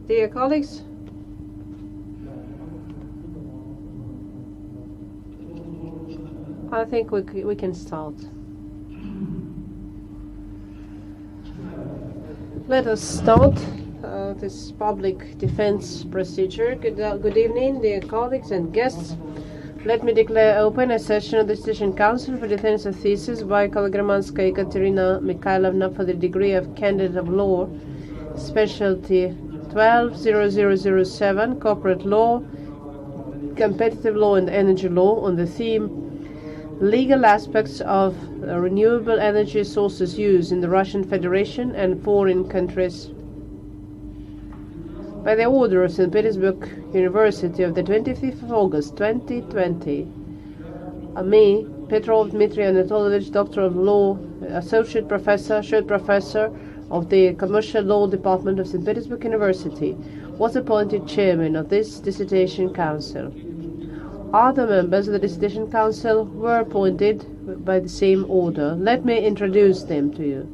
Dear colleagues, I think we can start. Let us start this public defense procedure. Good evening, dear colleagues and guests. Let me declare open a session of the Dissertation Council for Defense of Thesis by Kologermanskaia Ekaterina Mikhailovna for the degree of Candidate of Law, Specialty 12-0007, Corporate Law, Competitive Law and Energy Law, on the theme Legal Aspects of Renewable Energy Sources Use in the Russian Federation and Foreign Countries. By the order of St. Petersburg University of the 25th of August 2020, me, Petrov Dmitry Anatolovich, Doctor of Law, Associate Professor, Third Professor of the Commercial Law Department of St. Petersburg University, was appointed Chairman of this Dissertation Council. Other members of the Dissertation Council were appointed by the same order. Let me introduce them to you.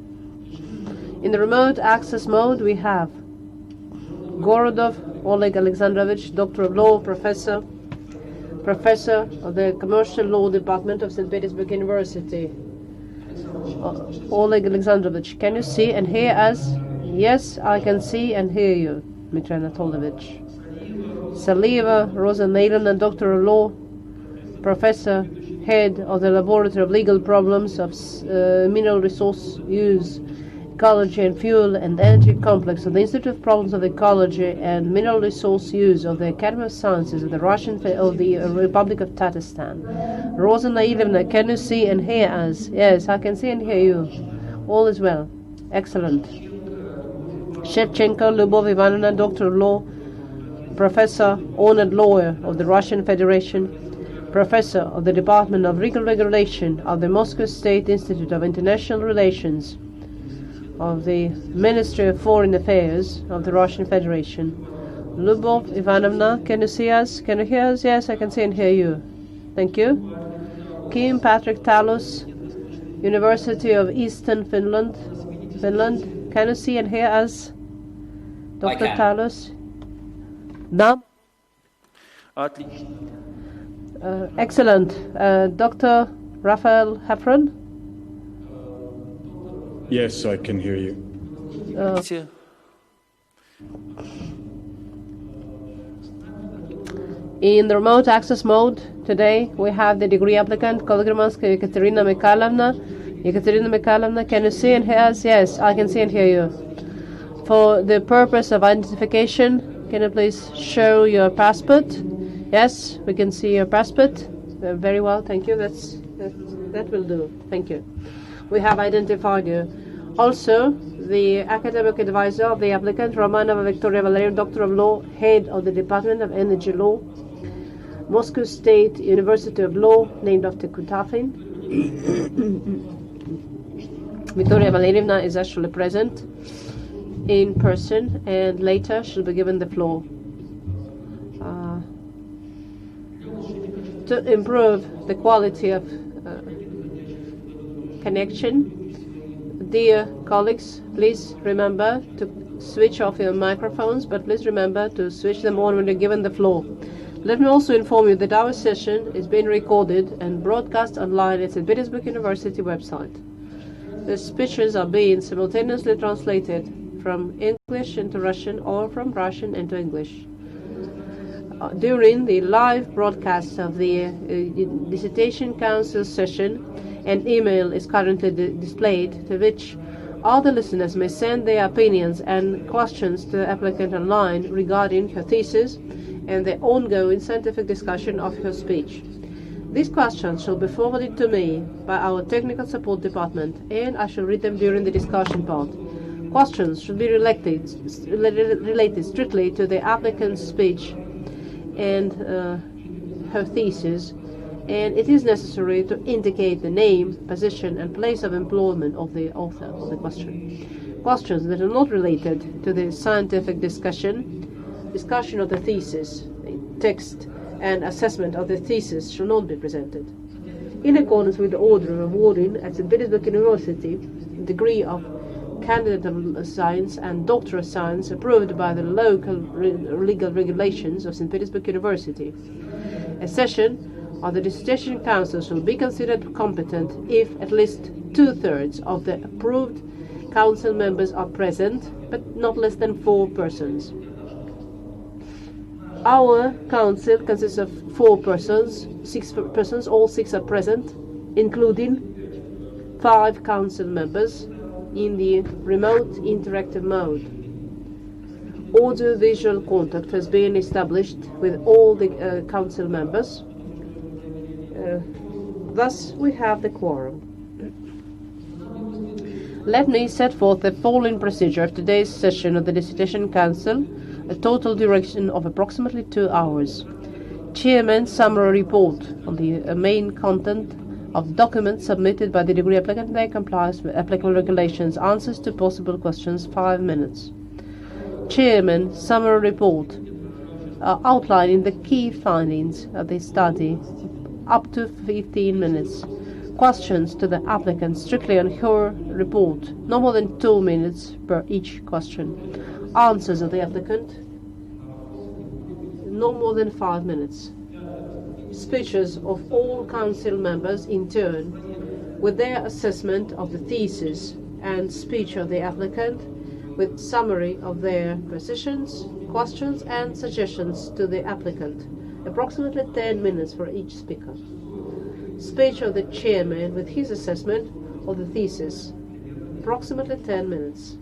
In the remote access mode we have Gorodov Oleg Alexandrovich, Doctor of Law, Professor of the Commercial Law Department of St. Petersburg University. Oleg Alexandrovich, can you see and hear us? Yes, I can see and hear you, Dmitry Anatolovich. Salieva Rosa Mikhailovna, Doctor of Law, Professor, Head of the Laboratory of Legal Problems of Mineral Resource Use, Ecology and Fuel and Energy Complex of the Institute of Problems of Ecology and Mineral Resource Use of the Academy of Sciences of the Republic of Tatarstan. Rosa Mikhailovna, can you see and hear us? Yes, I can see and hear you. All is well. Excellent. Shevchenko Lyubov Ivanovna, Doctor of Law, Professor, Honored Lawyer of the Russian Federation, Professor of the Department of Legal Regulation of the Moscow State Institute of International Relations of the Ministry of Foreign Affairs of the Russian Federation. Lyubov Ivanovna, can you see us? Can you hear us? Yes, I can see and hear you. Thank you. Kim Patrick Talos, University of Eastern Finland. Can you see and hear us? Dr. Talos? No? Excellent. Dr. Raphael Heffron? Yes, I can hear you. In the remote access mode today, we have the degree applicant, Kologermanskaia Ekaterina Mikhailovna. Ekaterina Mikhailovna, can you see and hear us? Yes, I can see and hear you. For the purpose of identification, can you please show your passport? Yes, we can see your passport. Very well, thank you. That will do. Thank you. We have identified you. Also, the academic advisor of the applicant, Romanova Victoria Valerianda, Doctor of Law, Head of the Department of Energy Law, Moscow State University of Law, named after Kutafin. Victoria Valerianda is actually present in person, and later she'll be given the floor. To improve the quality of connection, dear colleagues, please remember to switch off your microphones, but please remember to switch them on when you're given the floor. Let me also inform you that our session is being recorded and broadcast online at St. Petersburg University website. The speeches are being simultaneously translated from English into Russian or from Russian into English. During the live broadcast of the Dissertation Council session, an email is currently displayed to which all the listeners may send their opinions and questions to the applicant online regarding her thesis and the ongoing scientific discussion of her speech. These questions shall be forwarded to me by our technical support department, and I shall read them during the discussion part. Questions should be related strictly to the applicant's speech and her thesis, and it is necessary to indicate the name, position, and place of employment of the author of the question. Questions that are not related to the scientific discussion of the thesis, the text, and assessment of the thesis shall not be presented. In accordance with the order of awarding at St. Petersburg University, the degree of candidate of science and doctor of science approved by the local legal regulations of St. Petersburg University. A session of the Dissertation Council shall be considered competent if at least 2/3 of the approved council members are present, but not less than 4 persons. Our council consists of 4 persons, 6 persons, all 6 are present, including 5 council members in the remote interactive mode. Audio-visual contact has been established with all the council members. Thus, we have the quorum. Let me set forth the following procedure of today's session of the Dissertation Council, a total duration of approximately 2 hours. Chairman's summary report on the main content of documents submitted by the degree applicant and complies with applicable regulations. Answers to possible questions, 5 minutes. Chairman summary report outlining the key findings of the study, up to 15 minutes. Questions to the applicant strictly on her report, no more than 2 minutes per each question. Answers of the applicant, no more than 5 minutes. Speeches of all council members in turn, with their assessment of the thesis, and speech of the applicant, with summary of their positions, questions and suggestions to the applicant, approximately 10 minutes for each speaker. Speech of the chairman with his assessment of the thesis, approximately 10 minutes.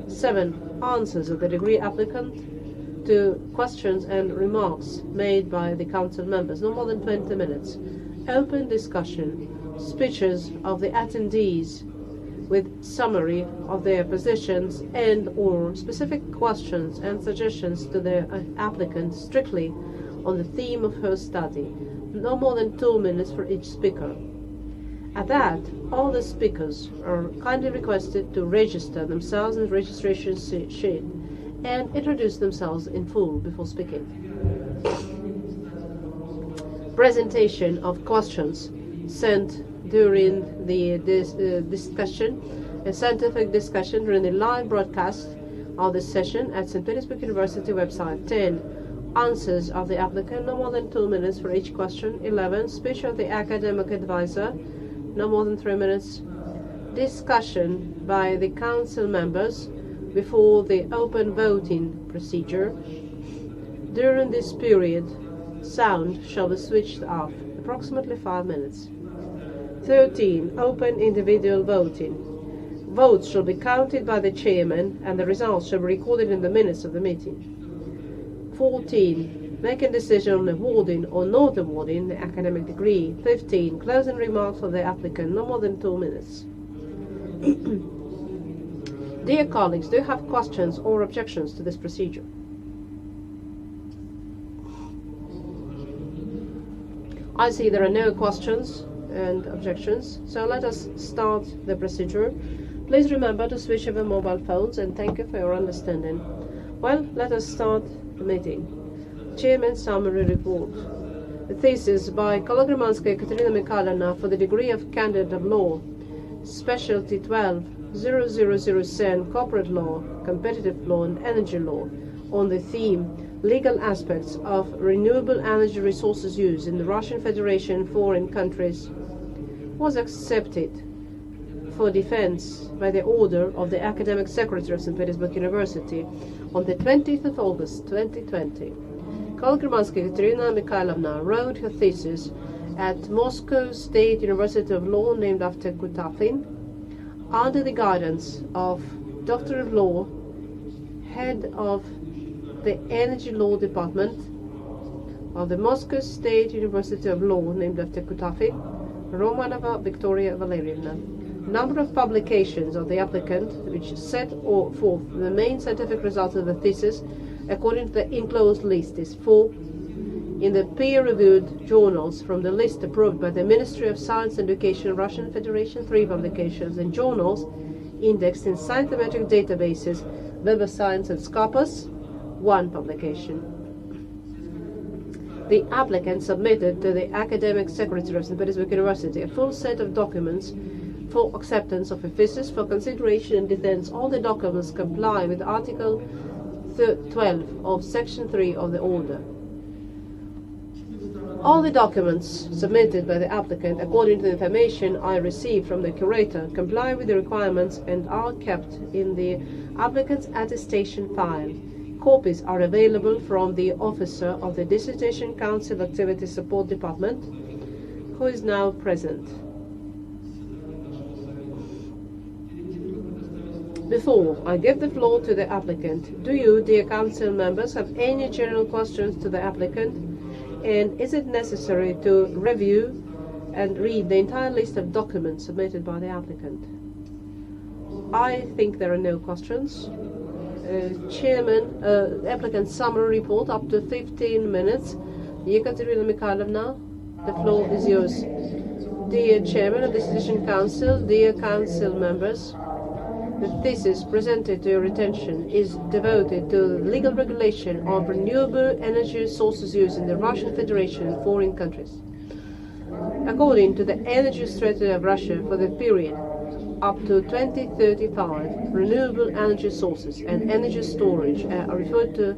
7. Answers of the degree applicant to questions and remarks made by the council members, no more than 20 minutes. Open discussion, speeches of the attendees with summary of their positions and or specific questions and suggestions to the applicant strictly on the theme of her study, no more than 2 minutes for each speaker. At that, all the speakers are kindly requested to register themselves in the registration sheet and introduce themselves in full before speaking. Presentation of questions sent during the discussion, a scientific discussion during the live broadcast of the session at St. Petersburg University website. 10. Answers of the applicant, no more than 2 minutes for each question. 11. Speech of the academic advisor, no more than 3 minutes. Discussion by the council members before the open voting procedure. During this period, sound shall be switched off, approximately 5 minutes. 13. Open individual voting. Votes shall be counted by the chairman and the results shall be recorded in the minutes of the meeting. 14. Make a decision on awarding or not awarding the academic degree. 15. Closing remarks of the applicant, no more than 2 minutes. Dear colleagues, do you have questions or objections to this procedure? I see there are no questions and objections, so let us start the procedure. Please remember to switch off your mobile phones, and thank you for your understanding. Well, let us start the meeting. Chairman's summary report. The thesis by Kologermanskaia Ekaterina Mikhailovna for the degree of candidate of law, specialty 12-0007, corporate law, competitive law and energy law, on the theme legal aspects of renewable energy resources use in the Russian Federation and foreign countries, was accepted for defense by the order of the Academic Secretary of St. Petersburg University on the 20th of August 2020. Kologermanskaia Ekaterina Mikhailovna wrote her thesis at Moscow State University of Law, named after Kutafin, under the guidance of Doctor of Law, Head of the Energy Law Department of the Moscow State University of Law, named after Kutafin, Romanova Victoria Valerianda. Number of publications of the applicant, which set forth the main scientific results of the thesis according to the enclosed list, is 4 in the peer-reviewed journals from the list approved by the Ministry of Science and Education, Russian Federation, 3 publications, and journals indexed in scientific databases, Web of Science and Scopus, 1 publication. The applicant submitted to the Academic Secretary of St. Petersburg University a full set of documents for acceptance of offices for consideration and defense. All the documents comply with Article 12 of Section 3 of the Order. All the documents submitted by the applicant, according to the information I received from the curator, comply with the requirements and are kept in the applicant's attestation file. Copies are available from the officer of the Dissertation Council Activity Support Department, who is now present. Before I give the floor to the applicant, do you, dear council members, have any general questions to the applicant? And is it necessary to review and read the entire list of documents submitted by the applicant? I think there are no questions. Chairman, applicant summary report up to 15 minutes. Ekaterina Mikhailovna, the floor is yours. Dear Chairman of the Dissertation Council, dear council members, the thesis presented to your attention is devoted to the legal regulation of renewable energy sources use in the Russian Federation and foreign countries. According to the energy strategy of Russia for the period up to 2035, renewable energy sources and energy storage are referred to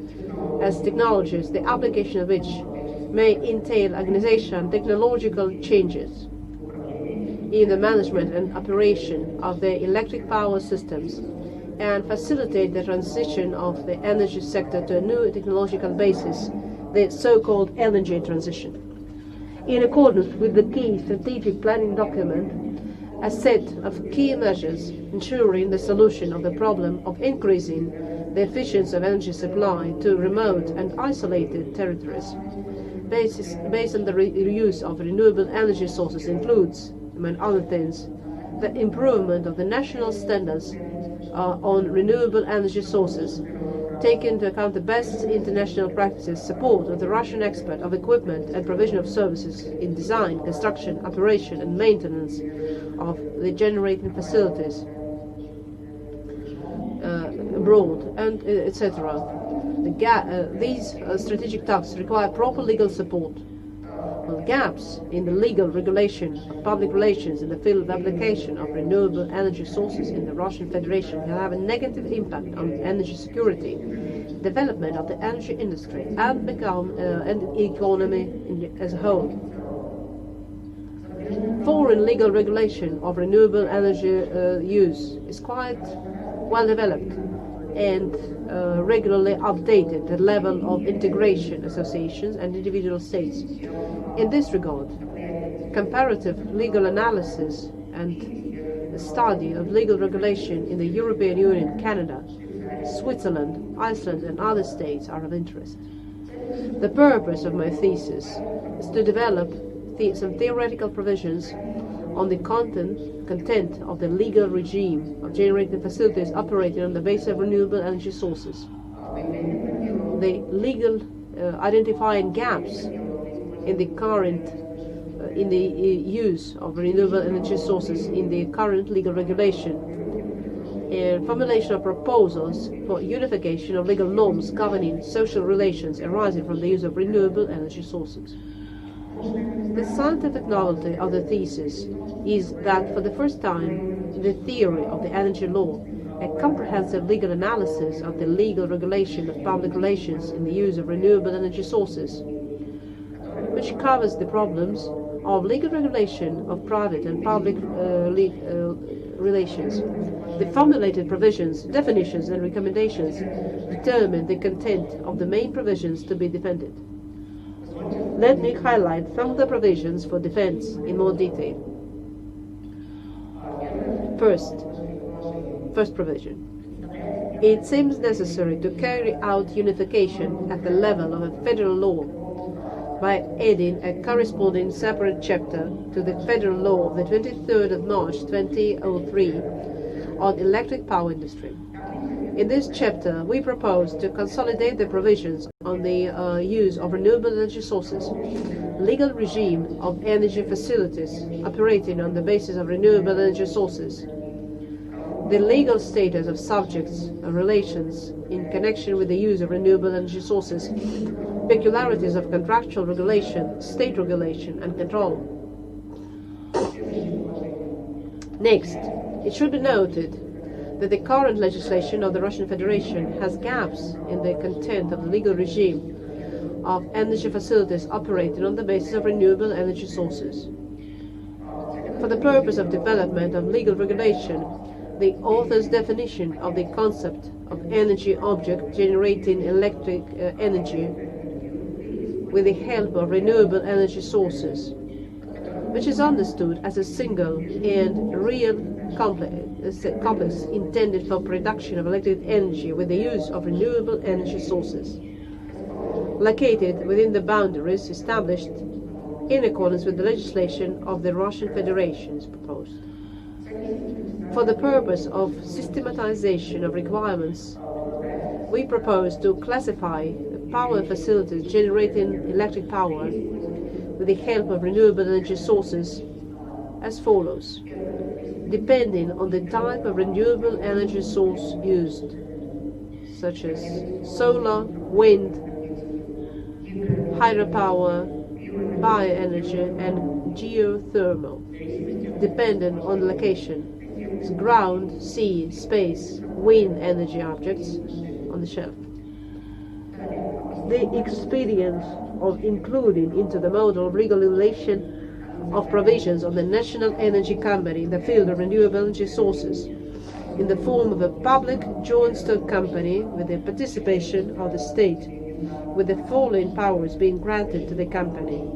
as technologies, the application of which may entail organizational and technological changes in the management and operation of the electric power systems and facilitate the transition of the energy sector to a new technological basis, the so-called energy transition. In accordance with the key strategic planning document, a set of key measures ensuring the solution of the problem of increasing the efficiency of energy supply to remote and isolated territories based on the reuse of renewable energy sources includes, among other things, the improvement of the national standards on renewable energy sources, taking into account the best international practices, support of the Russian export of equipment and provision of services in design, construction, operation and maintenance of the generating facilities abroad, and etc. These strategic tasks require proper legal support. Well, gaps in the legal regulation of public relations in the field of application of renewable energy sources in the Russian Federation will have a negative impact on energy security, development of the energy industry, and the economy as a whole. Foreign legal regulation of renewable energy use is quite well developed and regularly updated at the level of integration associations and individual states. In this regard, comparative legal analysis and study of legal regulation in the European Union, Canada, Switzerland, Iceland and other states are of interest. The purpose of my thesis is to develop some theoretical provisions on the content of the legal regime of generating facilities operating on the basis of renewable energy sources. The legal identifying gaps in the current use of renewable energy sources in the current legal regulation, and formulation of proposals for unification of legal norms governing social relations arising from the use of renewable energy sources. The scientific novelty of the thesis is that for the first time, the theory of the energy law, a comprehensive legal analysis of the legal regulation of public relations in the use of renewable energy sources, which covers the problems of legal regulation of private and public relations. The formulated provisions, definitions and recommendations determine the content of the main provisions to be defended. Let me highlight some of the provisions for defense in more detail. First provision. It seems necessary to carry out unification at the level of a federal law by adding a corresponding separate chapter to the federal law of the 23rd of March 2003 on electric power industry. In this chapter, we propose to consolidate the provisions on the use of renewable energy sources, legal regime of energy facilities operating on the basis of renewable energy sources, the legal status of subjects and relations in connection with the use of renewable energy sources, peculiarities of contractual regulation, state regulation and control, Next, it should be noted that the current legislation of the Russian Federation has gaps in the content of the legal regime of energy facilities operating on the basis of renewable energy sources. For the purpose of development of legal regulation, the author's definition of the concept of energy object generating electric energy with the help of renewable energy sources, which is understood as a single and real complex intended for production of electric energy with the use of renewable energy sources, located within the boundaries established in accordance with the legislation of the Russian Federation is proposed. For the purpose of systematization of requirements, we propose to classify power facilities generating electric power with the help of renewable energy sources as follows, depending on the type of renewable energy source used, such as solar, wind, hydropower, bioenergy, and geothermal, dependent on the location, ground, sea, space, wind energy objects on the shelf. The expedience of including into the model regulation of provisions of the National Energy Company in the field of renewable energy sources in the form of a public joint stock company with the participation of the state, with the following powers being granted to the company: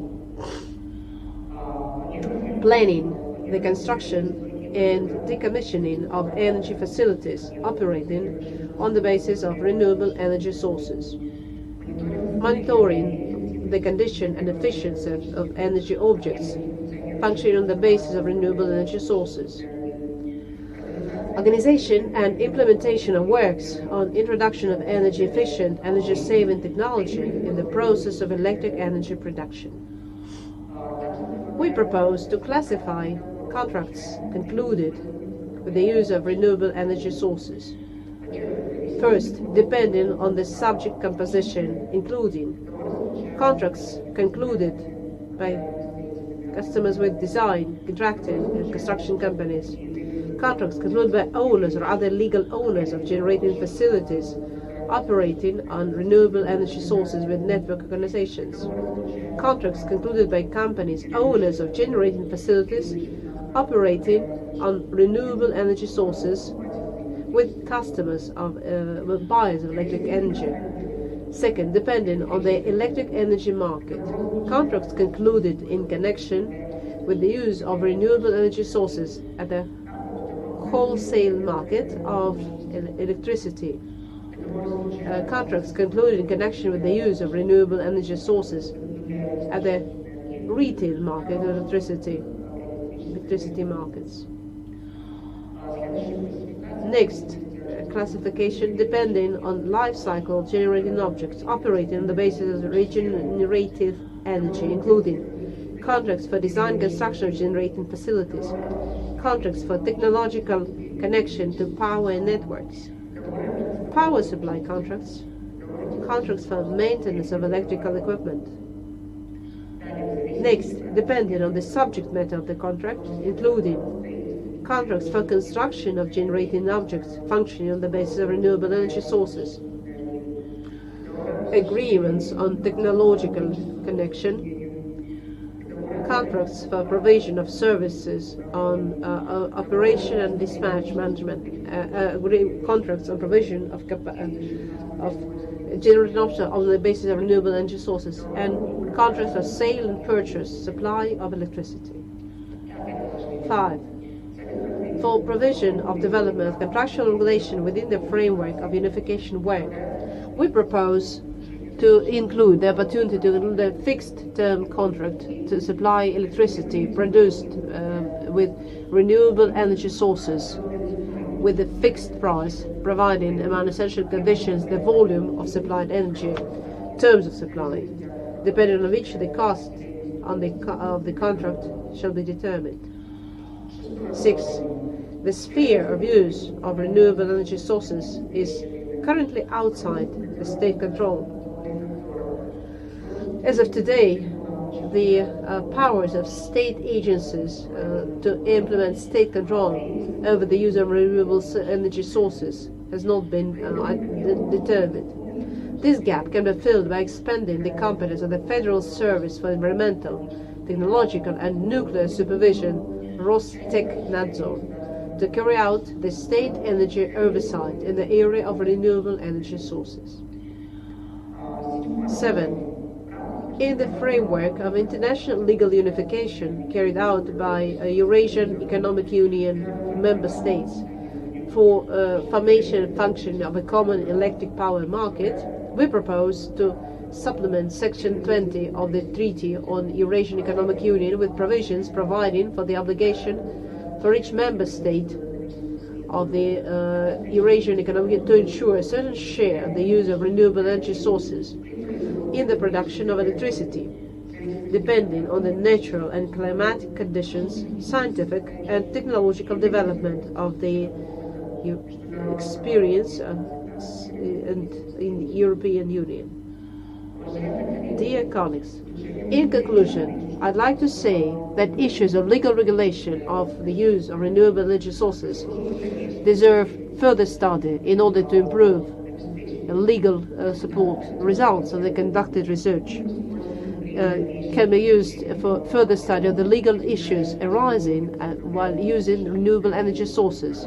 planning, the construction and decommissioning of energy facilities operating on the basis of renewable energy sources, monitoring the condition and efficiency of energy objects functioning on the basis of renewable energy sources, organization and implementation of works on introduction of energy efficient, energy saving technology in the process of electric energy production. We propose to classify contracts concluded with the use of renewable energy sources. First, depending on the subject composition, including contracts concluded by customers with design, contracting, and construction companies, contracts concluded by owners or other legal owners of generating facilities operating on renewable energy sources with network organizations, contracts concluded by companies owners of generating facilities operating on renewable energy sources with customers of with buyers of electric energy. Second, depending on the electric energy market, contracts concluded in connection with the use of renewable energy sources at the wholesale market of electricity. Contracts concluded in connection with the use of renewable energy sources at the retail market of electricity markets. Next, classification depending on life cycle generating objects operating on the basis of regenerative energy, including contracts for design construction of generating facilities, contracts for technological connection to power networks, power supply contracts, contracts for maintenance of electrical equipment. Next, depending on the subject matter of the contract, including contracts for construction of generating objects functioning on the basis of renewable energy sources, agreements on technological connection, contracts for provision of services on operation and dispatch management, contracts on provision of generating options on the basis of renewable energy sources, and contracts for sale and purchase, supply of electricity. 5. For provision of development of contractual regulation within the framework of unification work, we propose to include the opportunity to include a fixed-term contract to supply electricity produced with renewable energy sources with a fixed price, providing among essential conditions the volume of supplied energy, terms of supply, depending on which the cost of the contract shall be determined. 6. The sphere of use of renewable energy sources is currently outside the state control. As of today, the powers of state agencies to implement state control over the use of renewable energy sources has not been determined. This gap can be filled by expanding the competence of the Federal Service for Environmental, Technological and Nuclear Supervision, Rostekhnadzor, to carry out the state energy oversight in the area of renewable energy sources. 7. In the framework of international legal unification carried out by Eurasian Economic Union member states for formation and function of a common electric power market, we propose to supplement Section 20 of the Treaty on Eurasian Economic Union with provisions providing for the obligation for each member state of the Eurasian Economic Union to ensure a certain share of the use of renewable energy sources in the production of electricity, depending on the natural and climatic conditions, scientific and technological development of the experience and in the European Union. Dear colleagues, in conclusion, I'd like to say that issues of legal regulation of the use of renewable energy sources deserve further study in order to improve legal support. Results of the conducted research can be used for further study of the legal issues arising while using renewable energy sources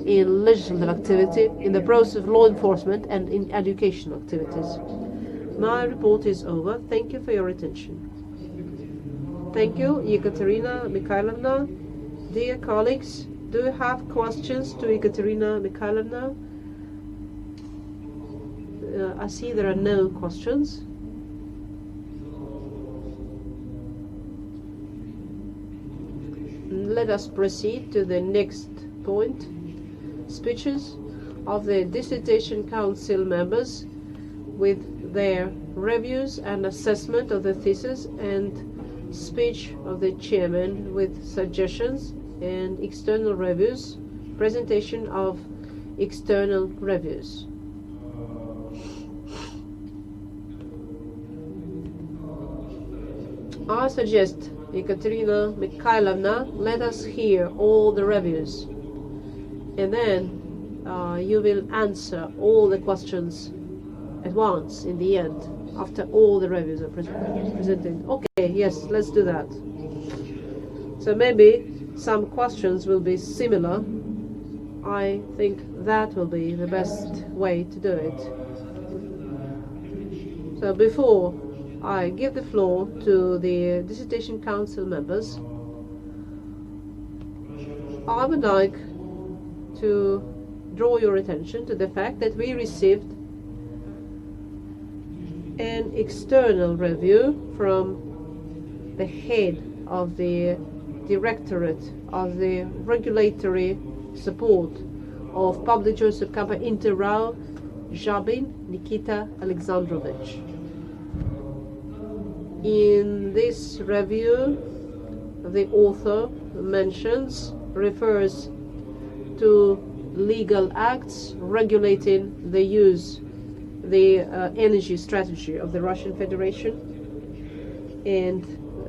in legislative activity, in the process of law enforcement and in educational activities. My report is over. Thank you for your attention. Thank you, Ekaterina Mikhailovna. Dear colleagues, do you have questions to Ekaterina Mikhailovna? I see there are no questions. Let us proceed to the next point. Speeches of the Dissertation Council members with their reviews and assessment of the thesis, and speech of the chairman with suggestions and external reviews, presentation of external reviews. I suggest, Ekaterina Mikhailovna, let us hear all the reviews, and then you will answer all the questions at once in the end, after all the reviews are presented. Okay, yes, let's do that. So maybe some questions will be similar. I think that will be the best way to do it. So before I give the floor to the Dissertation Council members, I would like to draw your attention to the fact that we received an external review from the head of the Directorate of the Regulatory Support of Public Joseph Company Interrau, Jabin Nikita Alexandrovich. In this review, the author refers to legal acts regulating the energy strategy of the Russian Federation, and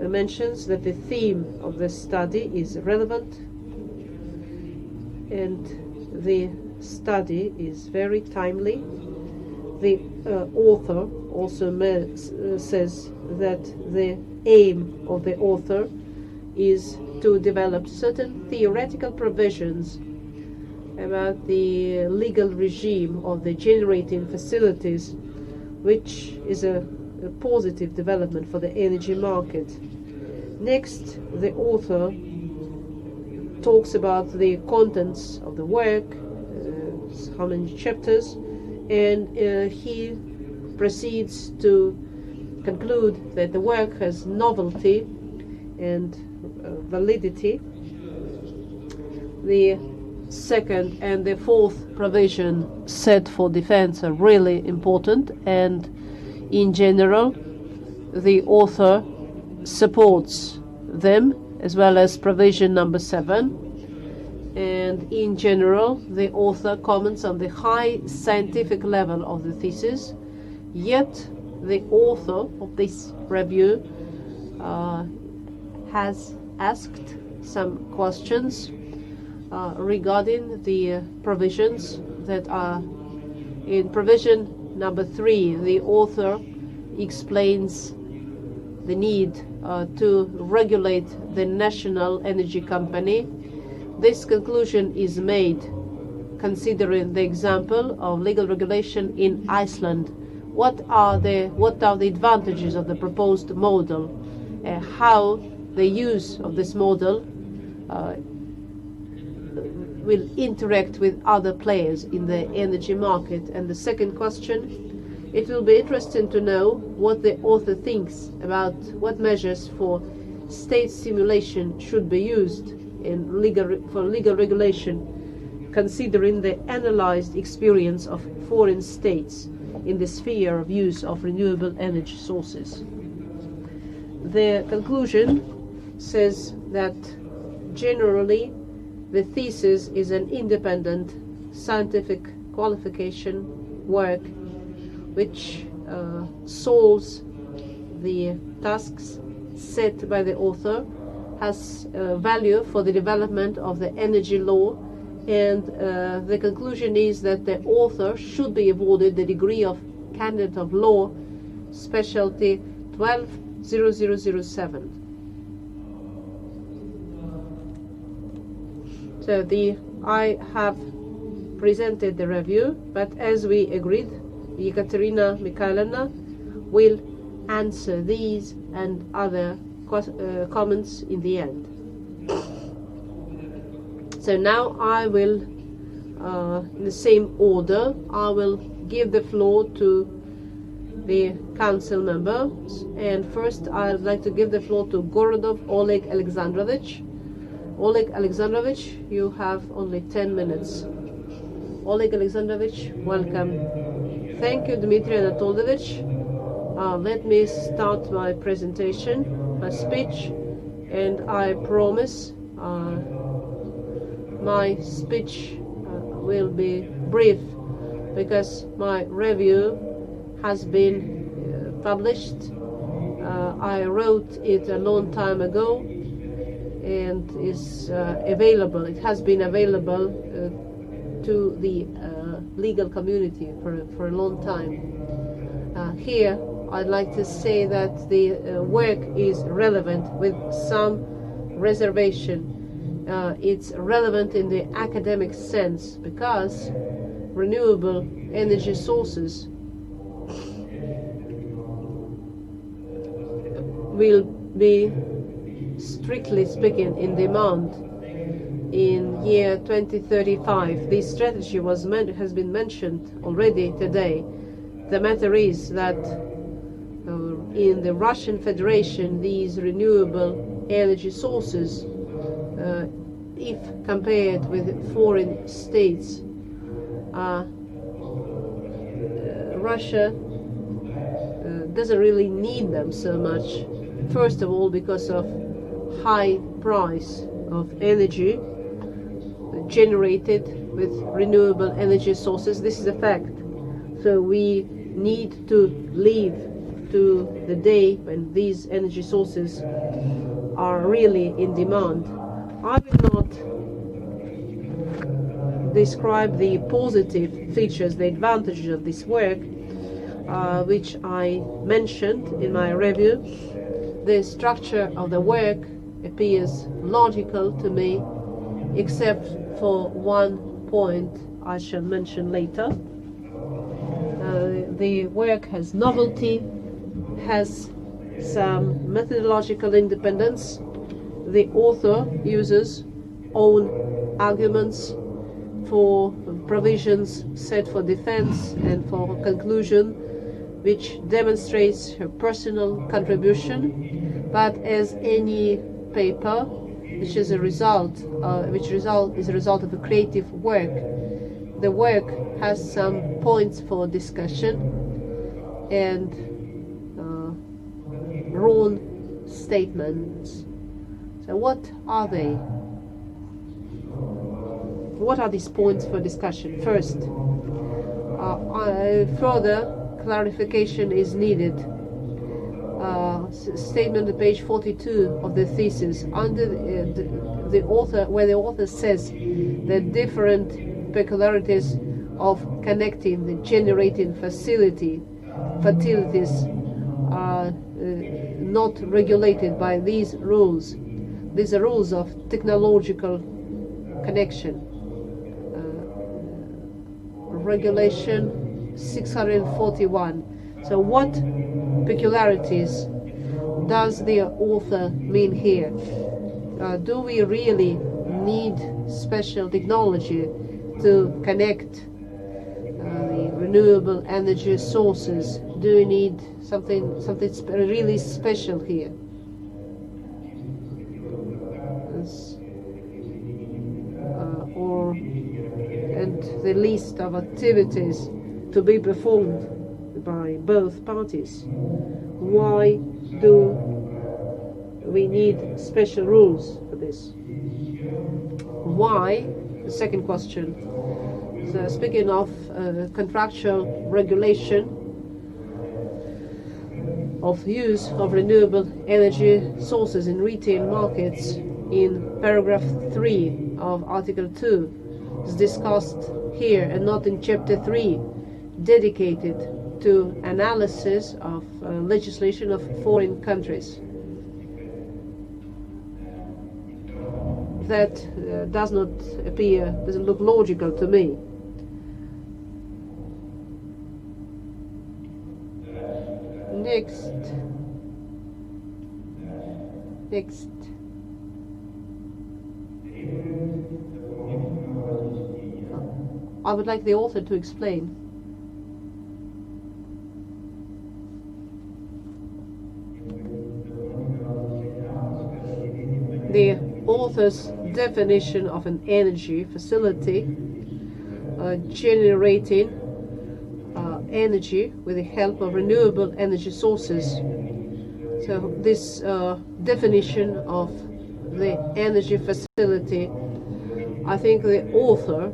mentions that the theme of the study is relevant, and the study is very timely. The author also says that the aim of the author is to develop certain theoretical provisions about the legal regime of the generating facilities, which is a positive development for the energy market. Next, the author talks about the contents of the work, how many chapters, and he proceeds to conclude that the work has novelty and validity. The second and the fourth provision set for defense are really important, and in general the author supports them, as well as provision number 7. And in general the author comments on the high scientific level of the thesis, yet the author of this review has asked some questions regarding the provisions that are in provision number 3. The author explains the need to regulate the national energy company. This conclusion is made considering the example of legal regulation in Iceland. What are the advantages of the proposed model? How the use of this model will interact with other players in the energy market? And the second question, it will be interesting to know what the author thinks about what measures for state stimulation should be used in legal regulation, considering the analyzed experience of foreign states in the sphere of use of renewable energy sources. The conclusion says that generally the thesis is an independent scientific qualification work which solves the tasks set by the author, has value for the development of the energy law, and the conclusion is that the author should be awarded the degree of candidate of law, specialty 120007. So I have presented the review, but as we agreed, Ekaterina Mikhailovna will answer these and other comments in the end. So now I will, in the same order, I will give the floor to the council members. And first I'd like to give the floor to Gorodov Oleg Alexandrovich. Oleg Alexandrovich, you have only 10 minutes. Oleg Alexandrovich, welcome. Thank you, Dmitry Anatolovich. Let me start my presentation, my speech, and I promise my speech will be brief because my review has been published. I wrote it a long time ago and is available. It has been available to the legal community for a long time. Here I'd like to say that the work is relevant with some reservation. It's relevant in the academic sense because renewable energy sources will be, strictly speaking, in demand in year 2035. This strategy has been mentioned already today. The matter is that in the Russian Federation, these renewable energy sources, if compared with foreign states, Russia doesn't really need them so much. First of all, because of high price of energy generated with renewable energy sources. This is a fact. So we need to live to the day when these energy sources are really in demand. I will not describe the positive features, the advantages of this work, which I mentioned in my review. The structure of the work appears logical to me, except for one point I shall mention later. The work has novelty, has some methodological independence. The author uses own arguments for provisions set for defense and for conclusion, which demonstrates her personal contribution. But as any paper which is a result of a creative work, the work has some points for discussion and wrong statements. So what are they? What are these points for discussion? First, I further clarification is needed. Statement at page 42 of the thesis, under the author, where the author says that different peculiarities of connecting the generating facilities are not regulated by these rules. These are rules of technological connection. Regulation 641. So what peculiarities does the author mean here? Do we really need special technology to connect the renewable energy sources? Do we need something really special here? And the list of activities to be performed by both parties. Why do we need special rules for this? Why? The second question. So speaking of contractual regulation of use of renewable energy sources in retail markets, in paragraph 3 of Article 2, is discussed here and not in Chapter 3, dedicated to analysis of legislation of foreign countries. That doesn't look logical to me. Next. I would like the author to explain. The author's definition of an energy facility generating energy with the help of renewable energy sources. So this definition of the energy facility, I think the author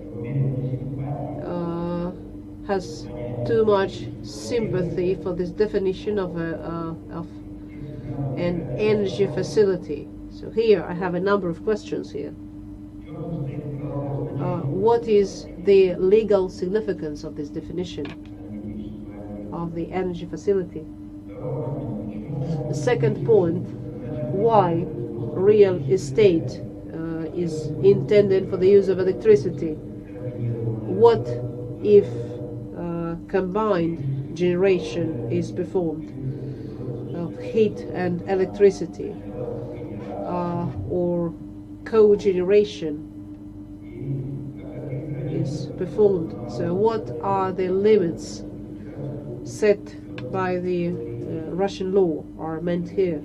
has too much sympathy for this definition of an energy facility. So here I have a number of questions here. What is the legal significance of this definition of the energy facility? The second point, why real estate is intended for the use of electricity? What if combined generation is performed of heat and electricity, or cogeneration is performed? So what are the limits set by the Russian law are meant here?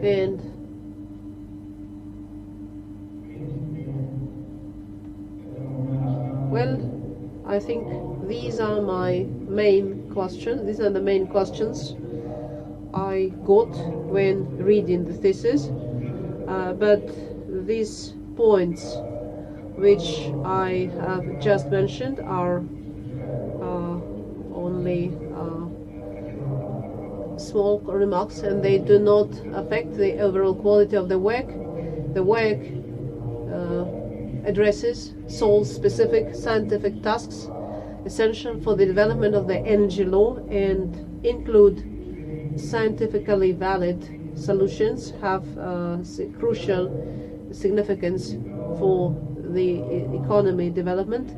And well, I think these are my main questions. These are the main questions I got when reading the thesis. But these points which I have just mentioned are only small remarks, and they do not affect the overall quality of the work. The work solves specific scientific tasks essential for the development of the energy law and include scientifically valid solutions, have crucial significance for the economy development.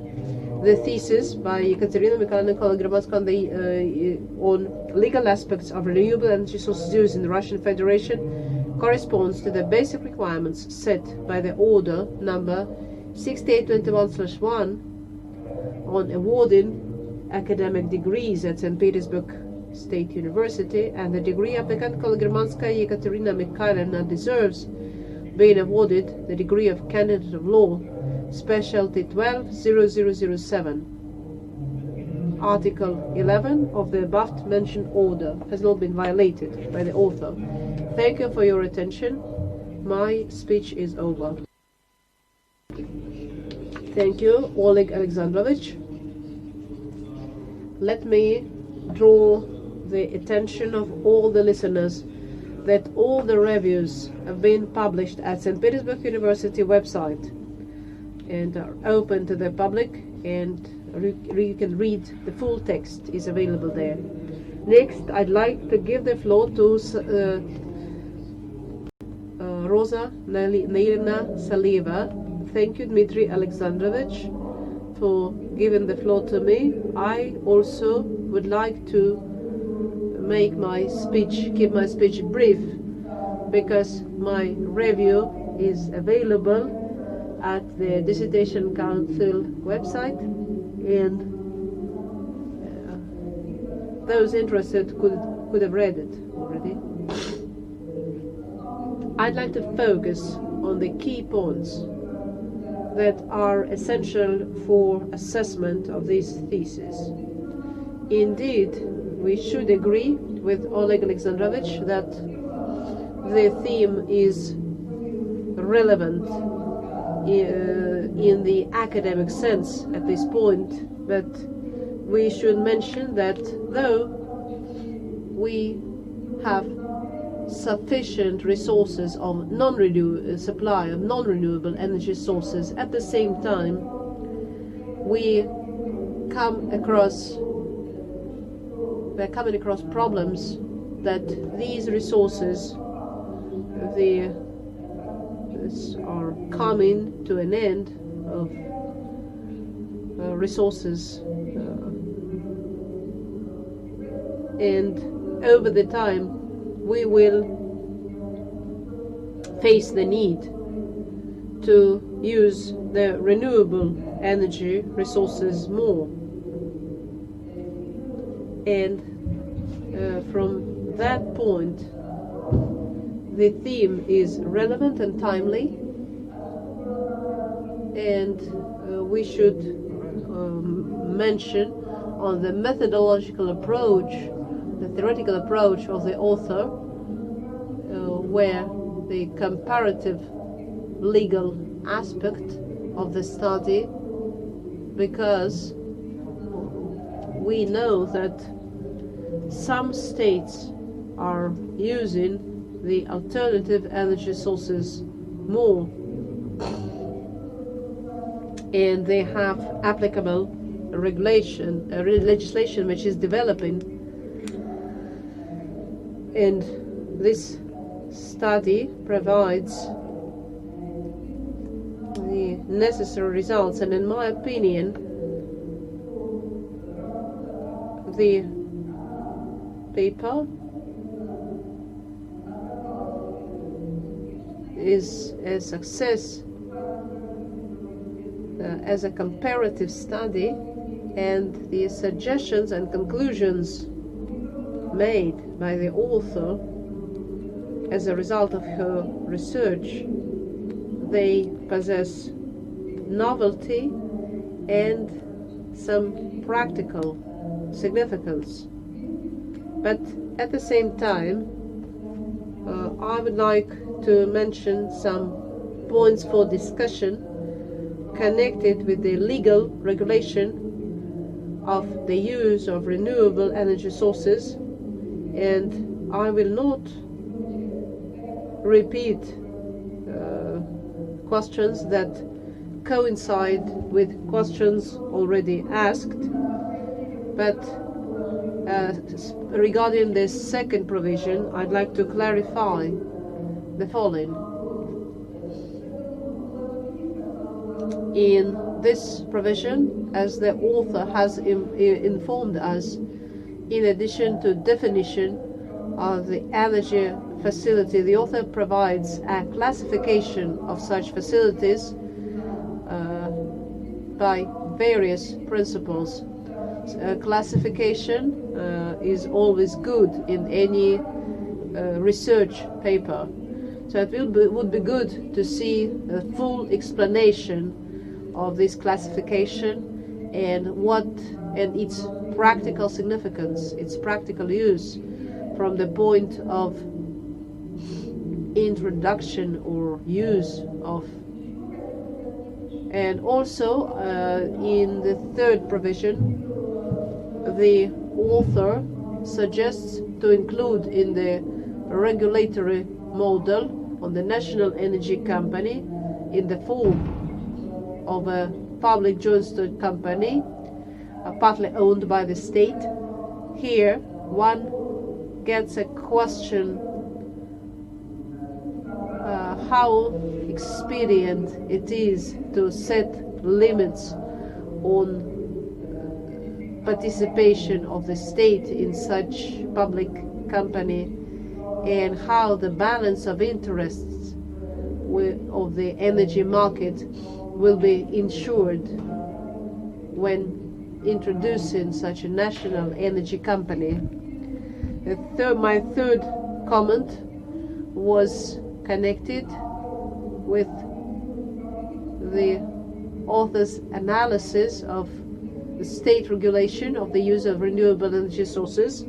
The thesis by Ekaterina, Mikhailovna, and Kologermanskaia on legal aspects of renewable energy sources used in the Russian Federation corresponds to the basic requirements set by the order number 6821/1 on awarding academic degrees at St. Petersburg State University, and the degree applicant Kologermanskaia Ekaterina Mikhailovna deserves being awarded the degree of candidate of law, specialty 12/0007. Article 11 of the above mentioned order has not been violated by the author. Thank you for your attention. My speech is over. Thank you, Oleg Alexandrovich. Let me draw the attention of all the listeners that all the reviews have been published at St. Petersburg University website and are open to the public, and you can read the full text is available there. Next, I'd like to give the floor to Rosa Nailina Salieva. Thank you, Dmitry Alexandrovich, for giving the floor to me. I also would like to keep my speech brief, because my review is available at the Dissertation Council website, and those interested could have read it already. I'd like to focus on the key points that are essential for assessment of this thesis. Indeed, we should agree with Oleg Alexandrovich that the theme is relevant in the academic sense at this point, but we should mention that though we have sufficient resources of supply of non-renewable energy sources, at the same time we're coming across problems that these resources are coming to an end of resources, and over the time we will face the need to use the renewable energy resources more. And from that point, the theme is relevant and timely, and we should mention on the methodological approach, the theoretical approach of the author, where the comparative legal aspect of the study, because we know that some states are using the alternative energy sources more, and they have applicable legislation which is developing, and this study provides the necessary results. And in my opinion, the paper is a success as a comparative study, and the suggestions and conclusions made by the author as a result of her research, they possess novelty and some practical significance. But at the same time, I would like to mention some points for discussion connected with the legal regulation of the use of renewable energy sources, and I will not repeat questions that coincide with questions already asked, but regarding this second provision, I'd like to clarify the following. In this provision, as the author has informed us, in addition to definition of the energy facility, the author provides a classification of such facilities by various principles. Classification is always good in any research paper. So it would be good to see a full explanation of this classification and its practical significance, its practical use from the point of introduction or use of And also in the third provision, the author suggests to include in the regulatory model on the national energy company in the form of a public joint stock company, partly owned by the state. Here one gets a question how expedient it is to set limits on participation of the state in such public company, and how the balance of interests of the energy market will be ensured when introducing such a national energy company. My third comment was connected with the author's analysis of the state regulation of the use of renewable energy sources.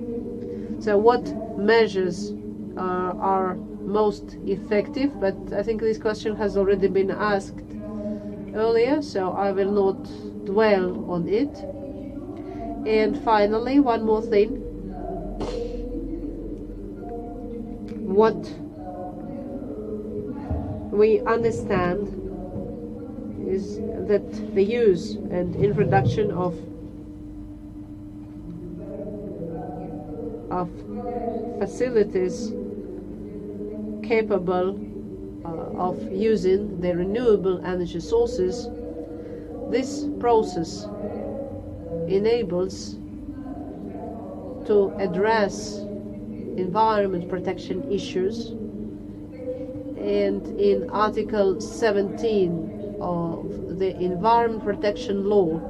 So what measures are most effective? But I think this question has already been asked earlier, so I will not dwell on it. And finally, one more thing. What we understand is that the use and introduction of facilities capable of using the renewable energy sources, this process enables to address environment protection issues. And in Article 17 of the Environment Protection Law,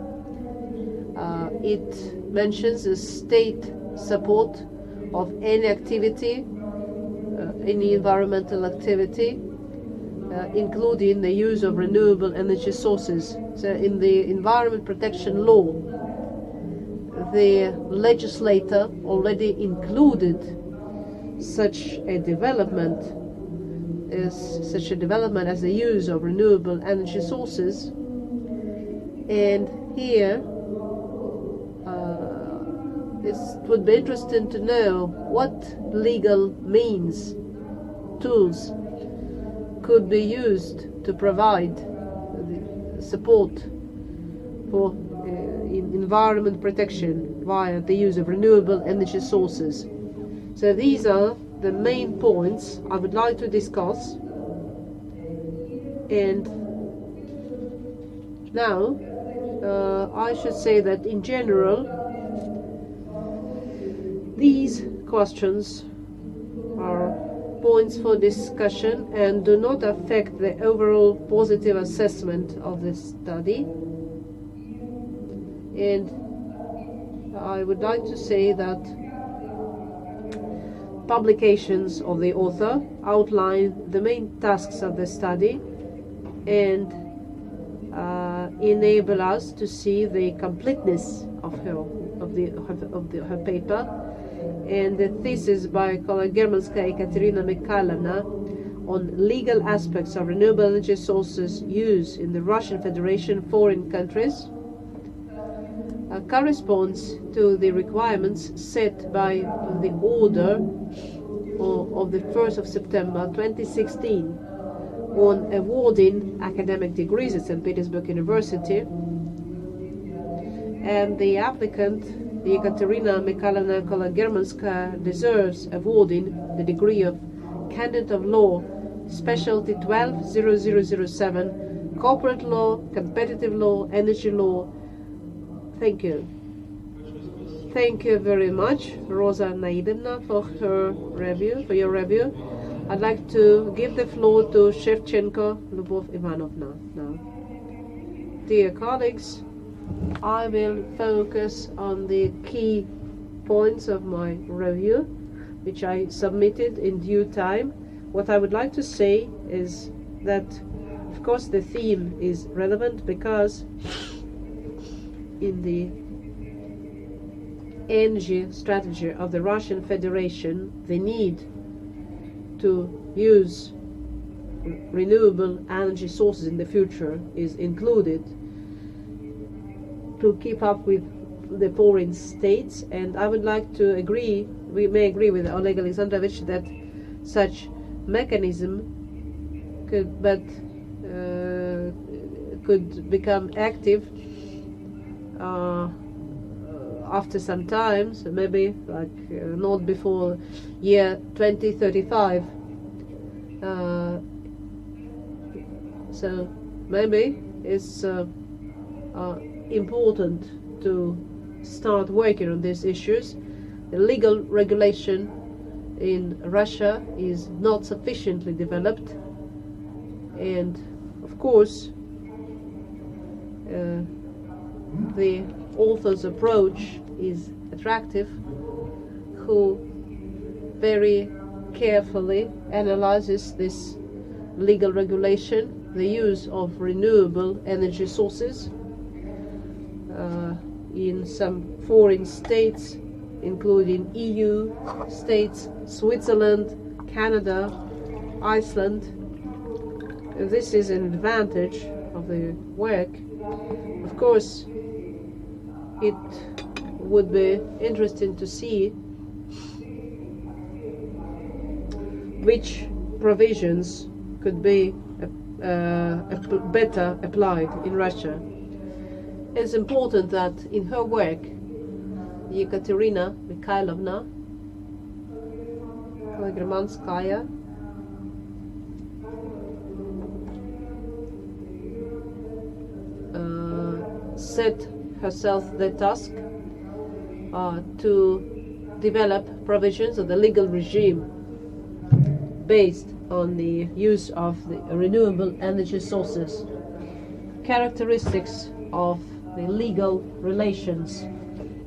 it mentions the state support of any activity, any environmental activity, including the use of renewable energy sources. So in the Environment Protection Law, the legislator already included such a development as the use of renewable energy sources. And here it would be interesting to know what legal means, tools could be used to provide the support for environment protection via the use of renewable energy sources. So these are the main points I would like to discuss. And now I should say that in general these questions are points for discussion and do not affect the overall positive assessment of the study. And I would like to say that publications of the author outline the main tasks of the study and enable us to see the completeness of her paper. And the thesis by Kologermanskaia Ekaterina Mikhailovna on legal aspects of renewable energy sources use in the Russian Federation foreign countries corresponds to the requirements set by the order of the 1st of September 2016 on awarding academic degrees at St. Petersburg University. And the applicant, the Ekaterina Mikhailovna Kologermanskaia, deserves awarding the degree of Candidate of Law, Specialty 120007, Corporate Law, Competitive Law, Energy Law. Thank you. Thank you very much, Rosa Naidovna, for your review. I'd like to give the floor to Shevchenko Lubov Ivanovna now. Dear colleagues, I will focus on the key points of my review, which I submitted in due time. What I would like to say is that, of course, the theme is relevant because in the energy strategy of the Russian Federation, the need to use renewable energy sources in the future is included to keep up with the foreign states. And I would like to agree, we may agree with Oleg Alexandrovich that such mechanism could become active after some time, so maybe not before year 2035. So maybe it's important to start working on these issues. The legal regulation in Russia is not sufficiently developed, and of course the author's approach is attractive, who very carefully analyzes this legal regulation, the use of renewable energy sources in some foreign states, including EU states, Switzerland, Canada, Iceland. This is an advantage of the work. Of course, it would be interesting to see which provisions could be better applied in Russia. It's important that in her work, Ekaterina Mikhailovna, Kologermanskaia, set herself the task to develop provisions of the legal regime based on the use of the renewable energy sources, characteristics of the legal relations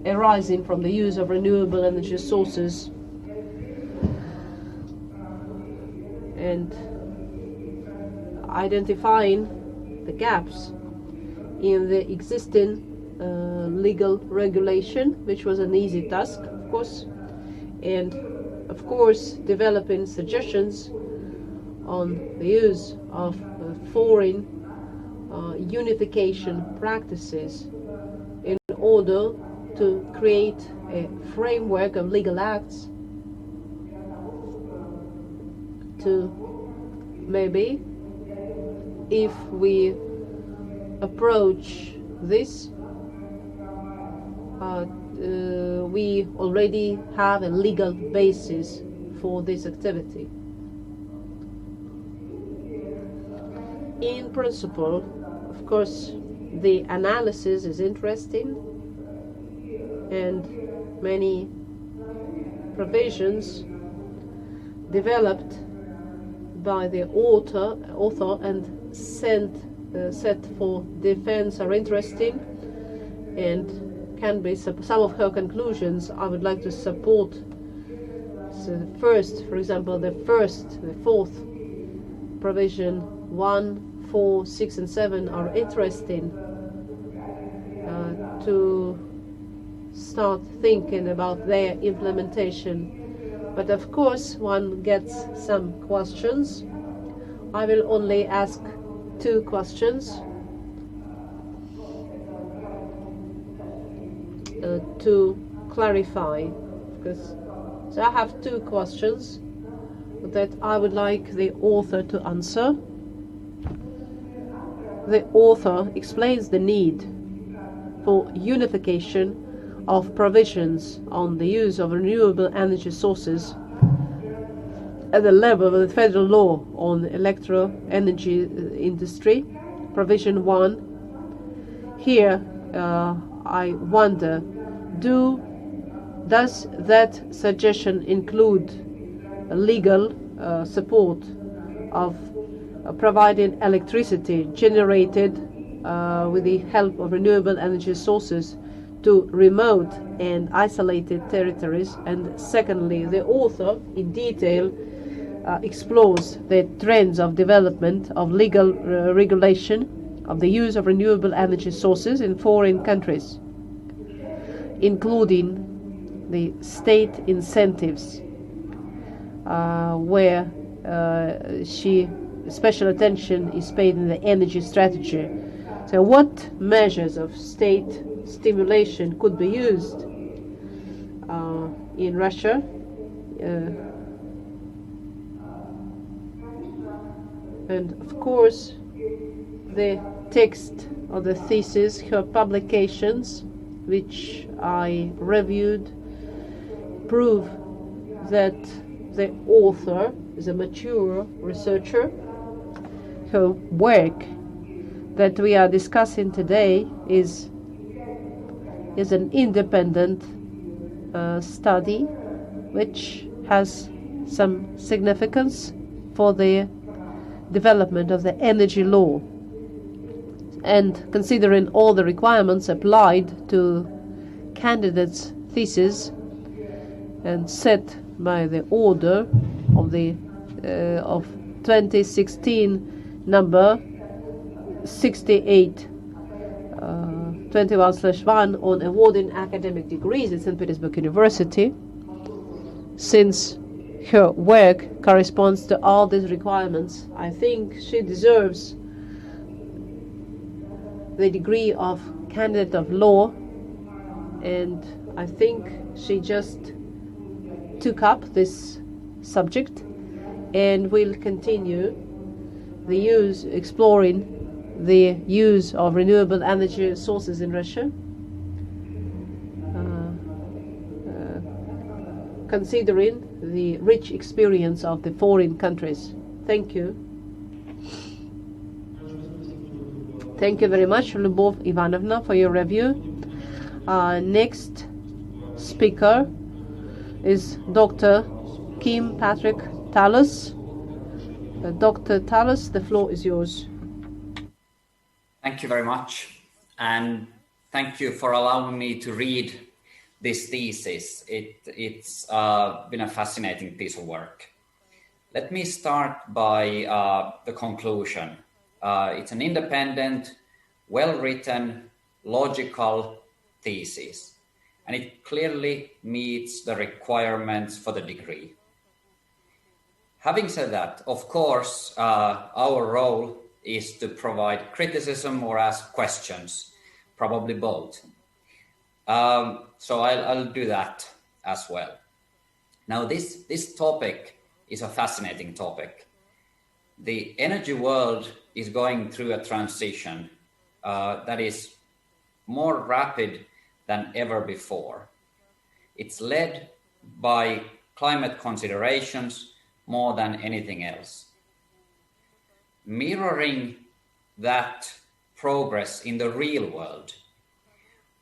arising from the use of renewable energy sources, and identifying the gaps in the existing legal regulation, which was an easy task, of course, and of course developing suggestions on the use of foreign unification practices in order to create a framework of legal acts to maybe, if we approach this, we already have a legal basis for this activity. In principle, of course, the analysis is interesting, and many provisions developed by the author and set for defense are interesting, and can be some of her conclusions I would like to support. So first, for example, the fourth provision 1, 4, 6 and 7 are interesting to start thinking about their implementation. But of course one gets some questions. I will only ask 2 questions to clarify, because so I have 2 questions that I would like the author to answer. The author explains the need for unification of provisions on the use of renewable energy sources at the level of the federal law on electro energy industry, provision 1. Here I wonder, does that suggestion include legal support of providing electricity generated with the help of renewable energy sources to remote and isolated territories? And secondly, the author in detail explores the trends of development of legal regulation of the use of renewable energy sources in foreign countries, including the state incentives, where she special attention is paid in the energy strategy. So what measures of state stimulation could be used in Russia? And of course, the text of the thesis, her publications, which I reviewed, prove that the author is a mature researcher. Her work that we are discussing today is an independent study which has some significance for the development of the energy law, and considering all the requirements applied to candidates' thesis and set by the order of the of 2016 number 68 21/1 on awarding academic degrees at St. Petersburg University. Since her work corresponds to all these requirements, I think she deserves the degree of candidate of law, and I think she just took up this subject and will continue exploring the use of renewable energy sources in Russia, considering the rich experience of the foreign countries. Thank you. Thank you very much, Lyubov Ivanovna, for your review. Next speaker is Dr. Kim Patrick Tallis. Dr. Tallis, the floor is yours. Thank you very much, and thank you for allowing me to read this thesis. It's been a fascinating piece of work. Let me start by the conclusion. It's an independent, well-written, logical thesis, and it clearly meets the requirements for the degree. Having said that, of course, our role is to provide criticism or ask questions, probably both. So I'll do that as well. Now, this topic is a fascinating topic. The energy world is going through a transition that is more rapid than ever before. It's led by climate considerations more than anything else. Mirroring that progress in the real world,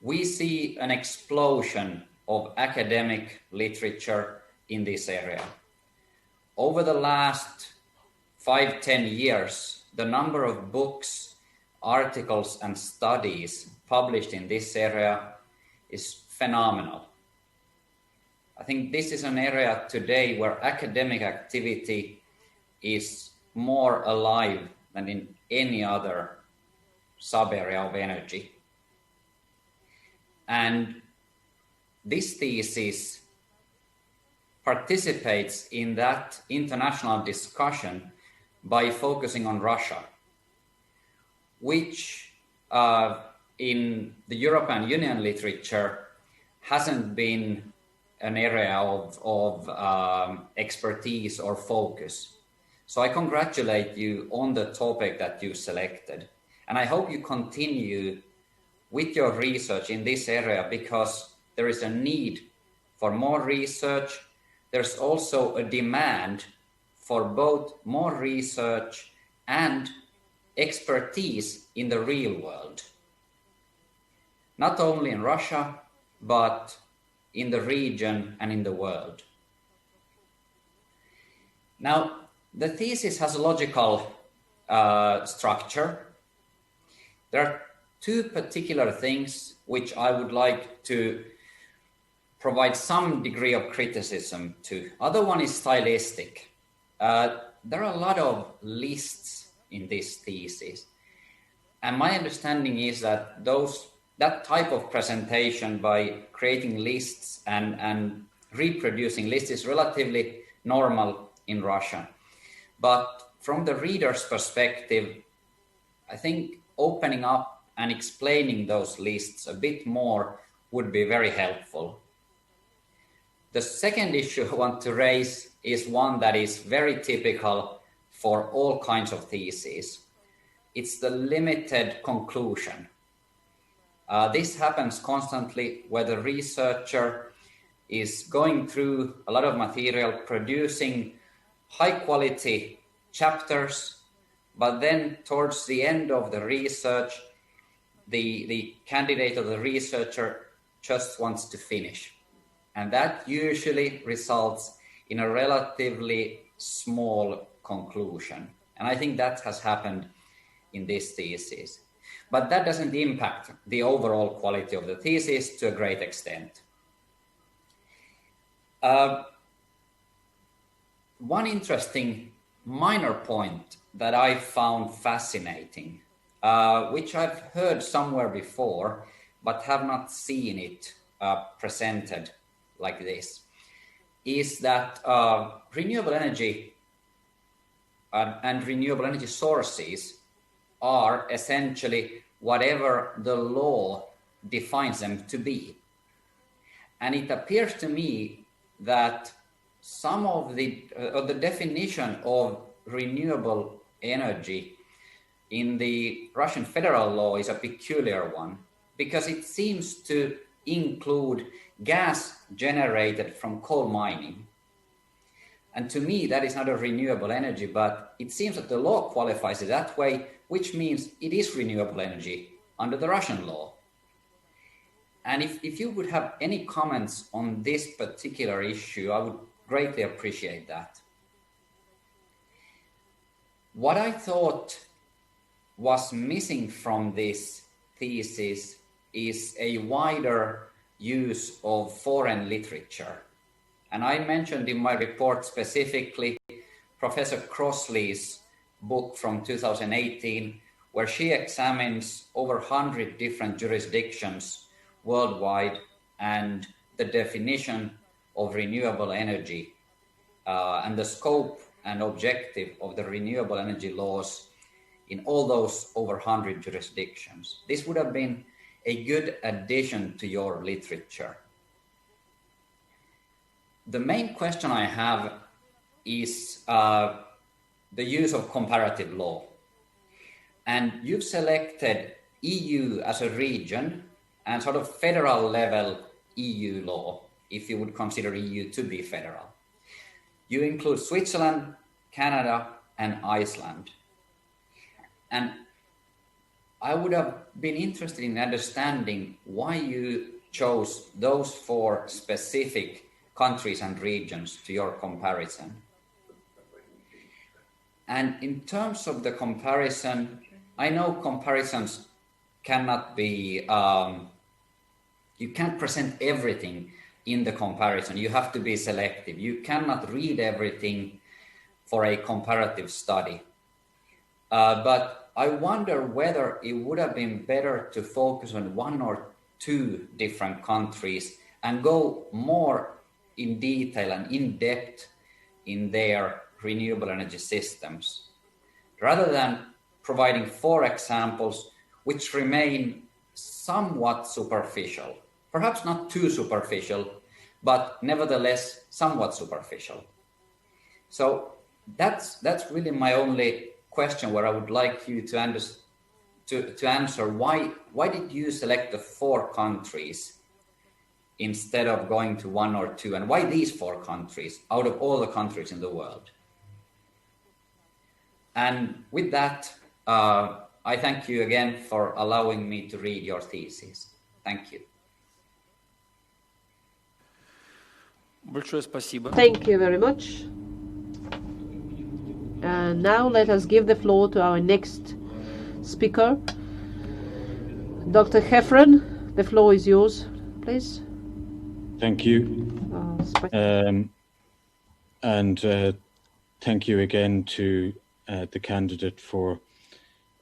we see an explosion of academic literature in this area. Over the last 5-10 years, the number of books, articles, and studies published in this area is phenomenal. I think this is an area today where academic activity is more alive than in any other sub-area of energy. And this thesis participates in that international discussion by focusing on Russia, which in the European Union literature hasn't been an area of expertise or focus. So I congratulate you on the topic that you selected. And I hope you continue with your research in this area, because there is a need for more research. There's also a demand for both more research and expertise in the real world. Not only in Russia, but in the region and in the world. Now, the thesis has a logical structure. There are two particular things which I would like to provide some degree of criticism to. Other one is stylistic. There are a lot of lists in this thesis. And my understanding is that that type of presentation by creating lists and reproducing lists is relatively normal in Russia. But from the reader's perspective, I think opening up and explaining those lists a bit more would be very helpful. The second issue I want to raise is one that is very typical for all kinds of theses. It's the limited conclusion. This happens constantly where the researcher is going through a lot of material, producing high quality chapters, but then towards the end of the research, the candidate or the researcher just wants to finish. And that usually results in a relatively small conclusion. And I think that has happened in this thesis. But that doesn't impact the overall quality of the thesis to a great extent. One interesting minor point that I found fascinating, which I've heard somewhere before, but have not seen it presented like this, is that renewable energy and renewable energy sources are essentially whatever the law defines them to be. And it appears to me that some of the definition of renewable energy in the Russian federal law is a peculiar one, because it seems to include gas generated from coal mining. And to me, that is not a renewable energy, but it seems that the law qualifies it that way, which means it is renewable energy under the Russian law. And if you would have any comments on this particular issue, I would greatly appreciate that. What I thought was missing from this thesis is a wider use of foreign literature. And I mentioned in my report specifically Professor Crossley's book from 2018, where she examines over 100 different jurisdictions worldwide and the definition of renewable energy and the scope and objective of the renewable energy laws in all those over 100 jurisdictions. This would have been a good addition to your literature. The main question I have is the use of comparative law. And you've selected EU as a region and sort of federal level EU law, if you would consider EU to be federal. You include Switzerland, Canada, and Iceland. And I would have been interested in understanding why you chose those 4 specific countries and regions to your comparison. And in terms of the comparison, I know comparisons cannot be, you can't present everything in the comparison. You have to be selective. You cannot read everything for a comparative study. But I wonder whether it would have been better to focus on 1 or 2 different countries and go more in detail and in depth in their renewable energy systems, rather than providing 4 examples which remain somewhat superficial, perhaps not too superficial, but nevertheless somewhat superficial. So that's really my only question, where I would like you to answer why did you select the 4 countries instead of going to 1 or 2, and why these 4 countries out of all the countries in the world? And with that, I thank you again for allowing me to read your thesis. Thank you. Thank you very much. And now let us give the floor to our next speaker, Dr. Hefren. The floor is yours, please. Thank you. Thank you again to the candidate for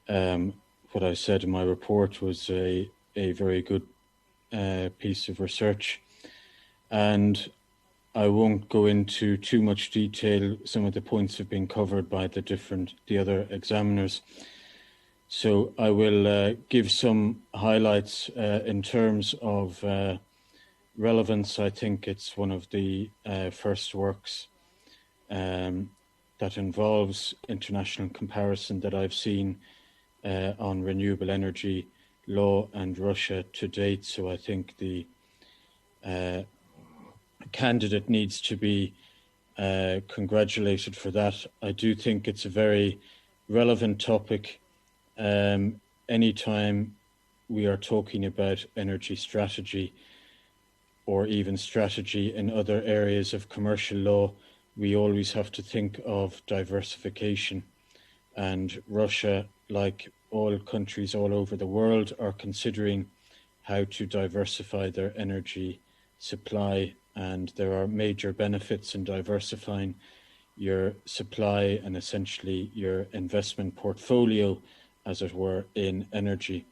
what I said in my report was a very good piece of research. And I won't go into too much detail. Some of the points have been covered by the other examiners. So I will give some highlights in terms of relevance. I think it's one of the first works that involves international comparison that I've seen on renewable energy law and Russia to date. So I think the candidate needs to be congratulated for that. I do think it's a very relevant topic. Anytime we are talking about energy strategy or even strategy in other areas of commercial law, we always have to think of diversification. And Russia, like all countries all over the world, are considering how to diversify their energy supply. And there are major benefits in diversifying your supply and essentially your investment portfolio, as it were, in energy.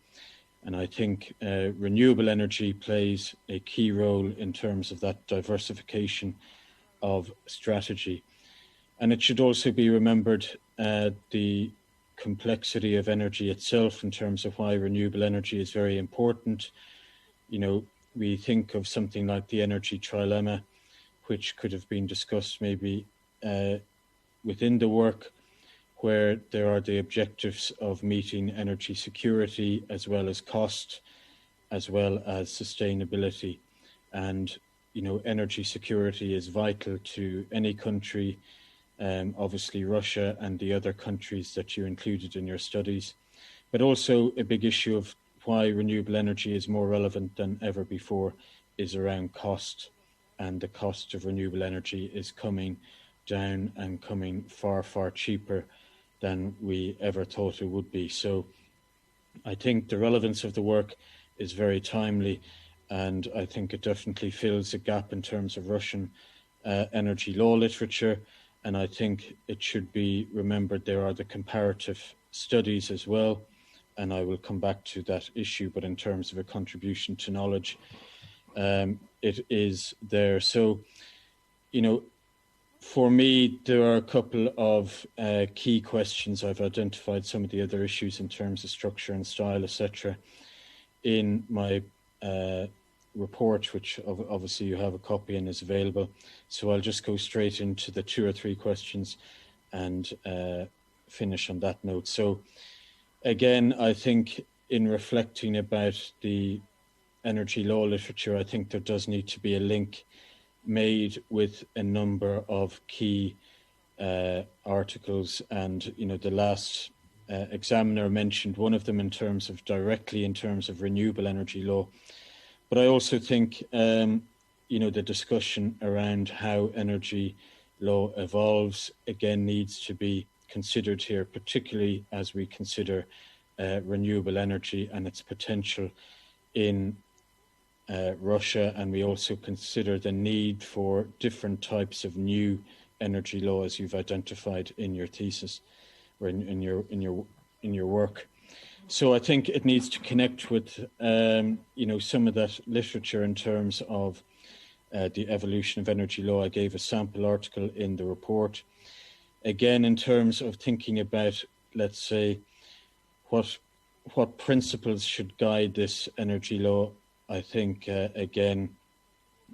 And I think renewable energy plays a key role in terms of that diversification of strategy. And it should also be remembered the complexity of energy itself in terms of why renewable energy is very important. You know, we think of something like the energy trilemma, which could have been discussed maybe within the work, where there are the objectives of meeting energy security as well as cost, as well as sustainability. And, you know, energy security is vital to any country, obviously Russia and the other countries that you included in your studies, but also a big issue of why renewable energy is more relevant than ever before is around cost. And the cost of renewable energy is coming down and coming far, far cheaper than we ever thought it would be. So I think the relevance of the work is very timely, and I think it definitely fills a gap in terms of Russian energy law literature. And I think it should be remembered there are the comparative studies as well, and I will come back to that issue, but in terms of a contribution to knowledge, it is there. So, you know, for me, there are a couple of key questions. I've identified some of the other issues in terms of structure and style, etc., in my report, which obviously you have a copy and is available. So I'll just go straight into the 2 or 3 questions and finish on that note. So again, I think in reflecting about the energy law literature, I think there does need to be a link made with a number of key articles. And, you know, the last examiner mentioned one of them in terms of renewable energy law. But I also think, you know, the discussion around how energy law evolves, again, needs to be considered here, particularly as we consider renewable energy and its potential in Russia, and we also consider the need for different types of new energy law, as you've identified in your thesis or in your work. So I think it needs to connect with you know, some of that literature in terms of the evolution of energy law. I gave a sample article in the report. Again, in terms of thinking about, let's say, what principles should guide this energy law, I think, again,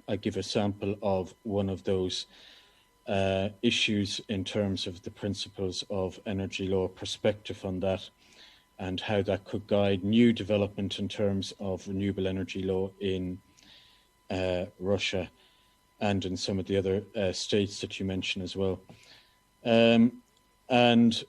I give a sample of one of those issues in terms of the principles of energy law, perspective on that, and how that could guide new development in terms of renewable energy law in Russia and in some of the other states that you mentioned as well. And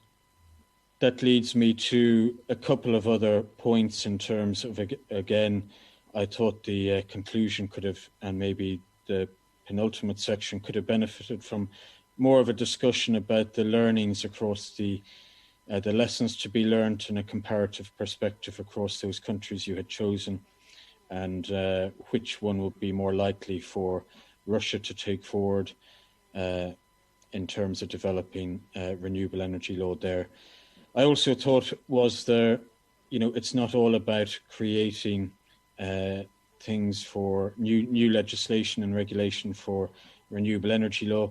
that leads me to a couple of other points in terms of, again, I thought the conclusion could have, and maybe the penultimate section could have benefited from more of a discussion about the learnings across the lessons to be learned in a comparative perspective across those countries you had chosen, and which one would be more likely for Russia to take forward in terms of developing renewable energy law there. I also thought, was there, you know, it's not all about creating things for new legislation and regulation for renewable energy law.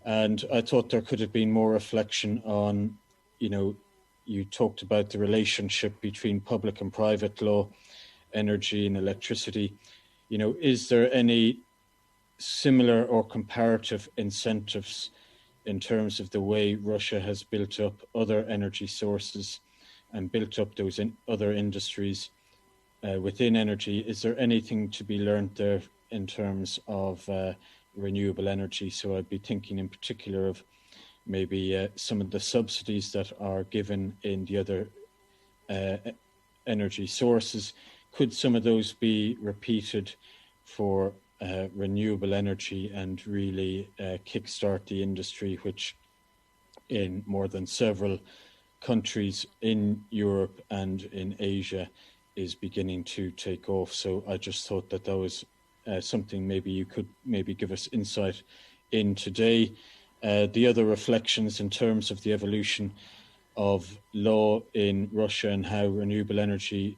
And I thought there could have been more reflection on, you talked about the relationship between public and private law, energy and electricity. Is there any similar or comparative incentives in terms of the way Russia has built up other energy sources and built up those other industries within energy? Is there anything to be learned there in terms of renewable energy? So I'd be thinking in particular of maybe some of the subsidies that are given in the other energy sources. Could some of those be repeated for renewable energy and really kickstart the industry, which in more than several countries in Europe and in Asia is beginning to take off? So I just thought that was something maybe you could maybe give us insight in today. The other reflections in terms of the evolution of law in Russia and how renewable energy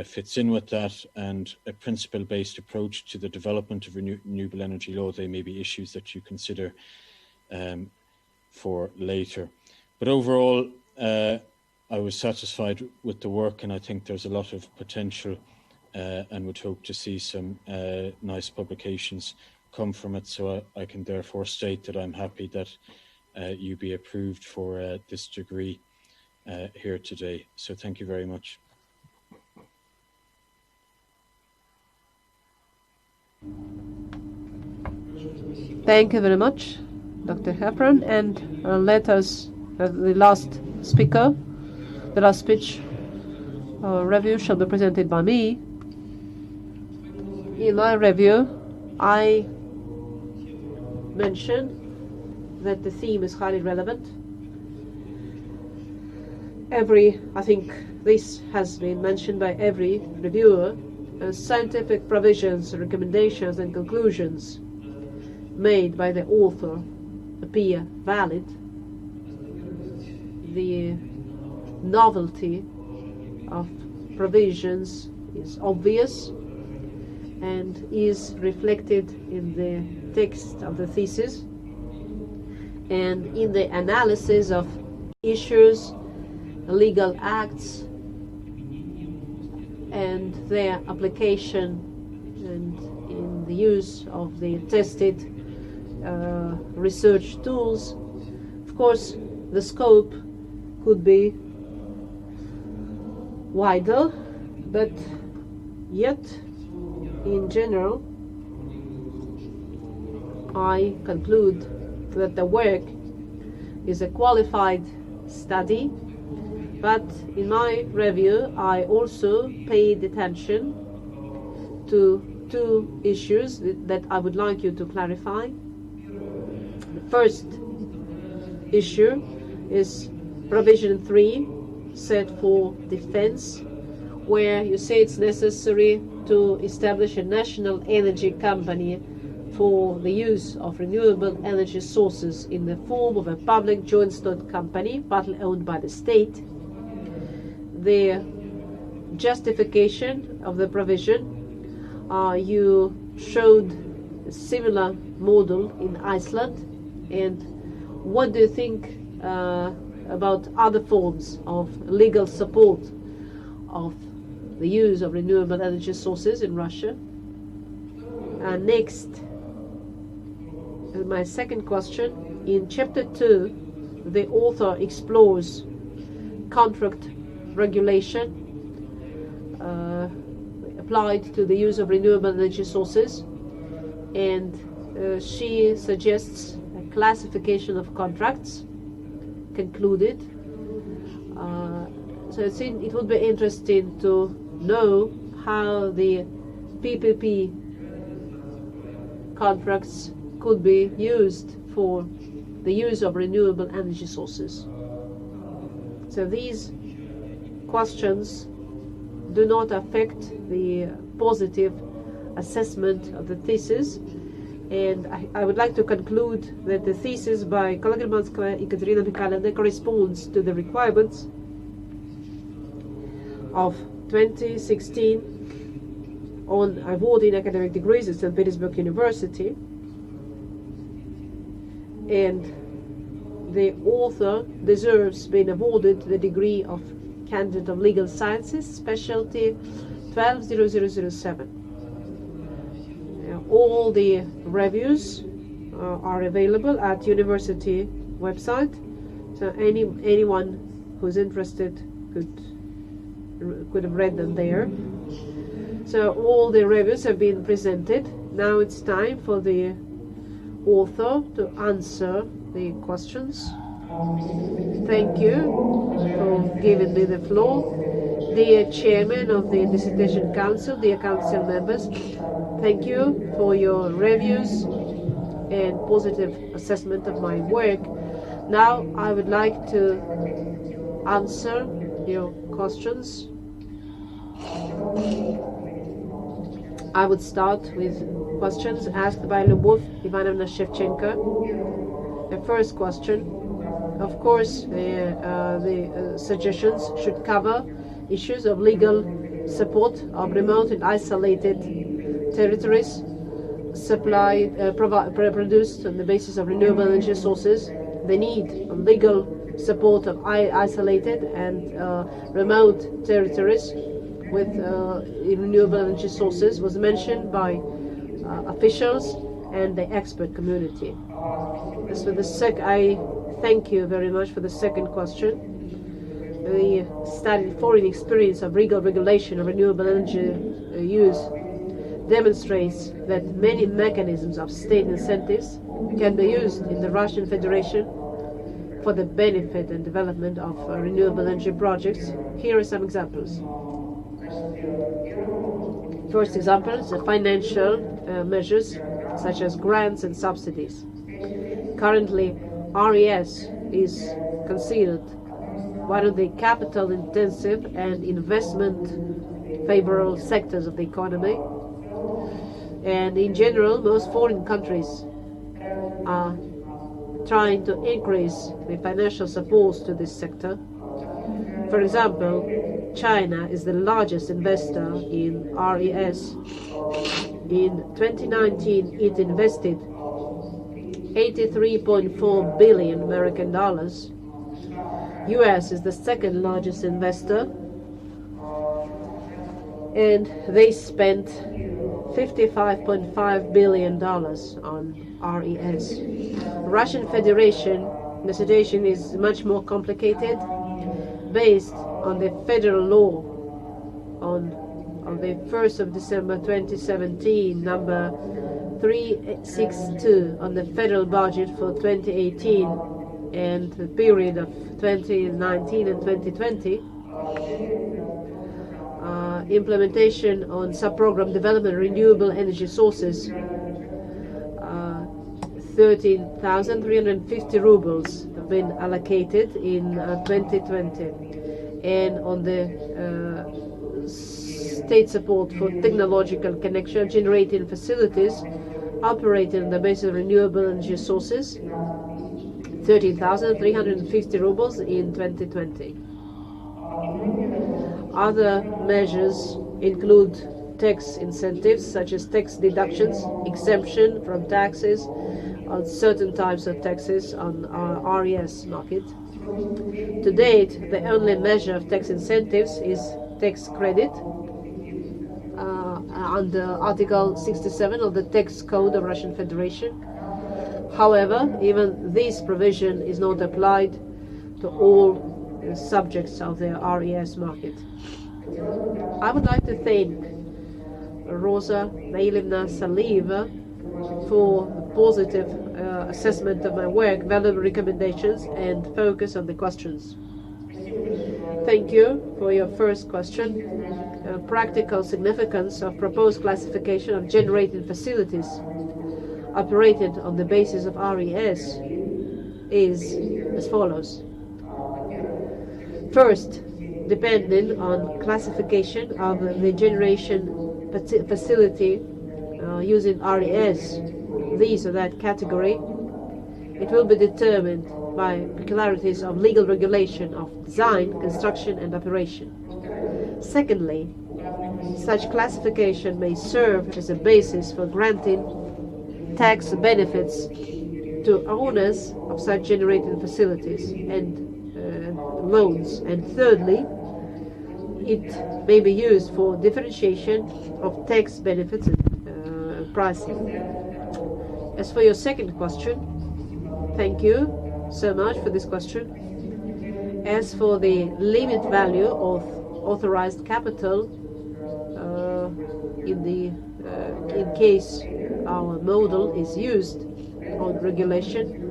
fits in with that, and a principle-based approach to the development of renewable energy law. They may be issues that you consider for later. But overall, I was satisfied with the work, and I think there's a lot of potential and would hope to see some nice publications come from it. So I can therefore state that I'm happy that you be approved for this degree here today. So thank you very much. Thank you very much, Dr. Heffron. And let us, the last speaker, the last speech review shall be presented by me. In my review, I mentioned that the theme is highly relevant. I think this has been mentioned by every reviewer, scientific provisions, recommendations and conclusions made by the author appear valid. The novelty of provisions is obvious and is reflected in the text of the thesis and in the analysis of issues, legal acts and their application, and in the use of the tested research tools. Of course, the scope could be wider, but yet, in general, I conclude that the work is a qualified study. But in my review, I also paid attention to two issues that I would like you to clarify. The first issue is provision 3, set for defense, where you say it's necessary to establish a national energy company for the use of renewable energy sources in the form of a public joint stock company, partly owned by the state. The justification of the provision, you showed a similar model in Iceland. And what do you think about other forms of legal support of the use of renewable energy sources in Russia? Next, my second question. In chapter 2, the author explores contract regulation applied to the use of renewable energy sources, and she suggests a classification of contracts concluded. So it would be interesting to know how the PPP contracts could be used for the use of renewable energy sources. So these questions do not affect the positive assessment of the thesis, and I would like to conclude that the thesis by Kologermanskaia, Ekaterina, Mikhailovna corresponds to the requirements of 2016 on awarding academic degrees at St. Petersburg University, and the author deserves being awarded the degree of Candidate of Legal Sciences, specialty 120007. All the reviews are available at university website, so anyone who's interested could have read them there. So all the reviews have been presented. Now it's time for the author to answer the questions. Thank you for giving me the floor. Dear Chairman of the Dissertation Council, dear Council members, thank you for your reviews and positive assessment of my work. Now I would like to answer your questions. I would start with questions asked by Lyubov Ivanovna Shevchenko. The first question, of course, the suggestions should cover issues of legal support of remote and isolated territories produced on the basis of renewable energy sources, the need of legal support of isolated and remote territories with renewable energy sources was mentioned by officials and the expert community. As for I thank you very much for the second question. The studied foreign experience of legal regulation of renewable energy use demonstrates that many mechanisms of state incentives can be used in the Russian Federation for the benefit and development of renewable energy projects. Here are some examples. First example is the financial measures such as grants and subsidies. Currently, RES is considered one of the capital-intensive and investment-favorable sectors of the economy. And in general, most foreign countries are trying to increase the financial support to this sector. For example, China is the largest investor in RES. In 2019, it invested $83.4 billion American dollars. US is the second largest investor, and they spent $55.5 billion on RES. Russian Federation, the situation is much more complicated, based on the federal law on the 1st of December 2017, number 362, on the federal budget for 2018 and the period of 2019 and 2020. Implementation on sub-program development renewable energy sources, 13,350 rubles have been allocated in 2020. And on the state support for technological connection generating facilities operating on the basis of renewable energy sources, 13,350 rubles in 2020. Other measures include tax incentives such as tax deductions, exemption from taxes on certain types of taxes on our RES market. To date, the only measure of tax incentives is tax credit under Article 67 of the Tax Code of Russian Federation. However, even this provision is not applied to all subjects of the RES market. I would like to thank Rosa Mikhailovna Salieva for the positive assessment of my work, valuable recommendations, and focus on the questions. Thank you for your first question. Practical significance of proposed classification of generating facilities operated on the basis of RES is as follows. First, depending on classification of the generation facility using RES, this or that category, it will be determined by peculiarities of legal regulation of design, construction, and operation. Secondly, such classification may serve as a basis for granting tax benefits to owners of such generating facilities and loans. And thirdly, it may be used for differentiation of tax benefits and pricing. As for your second question, thank you so much for this question. As for the limit value of authorized capital, in case our model is used on regulation,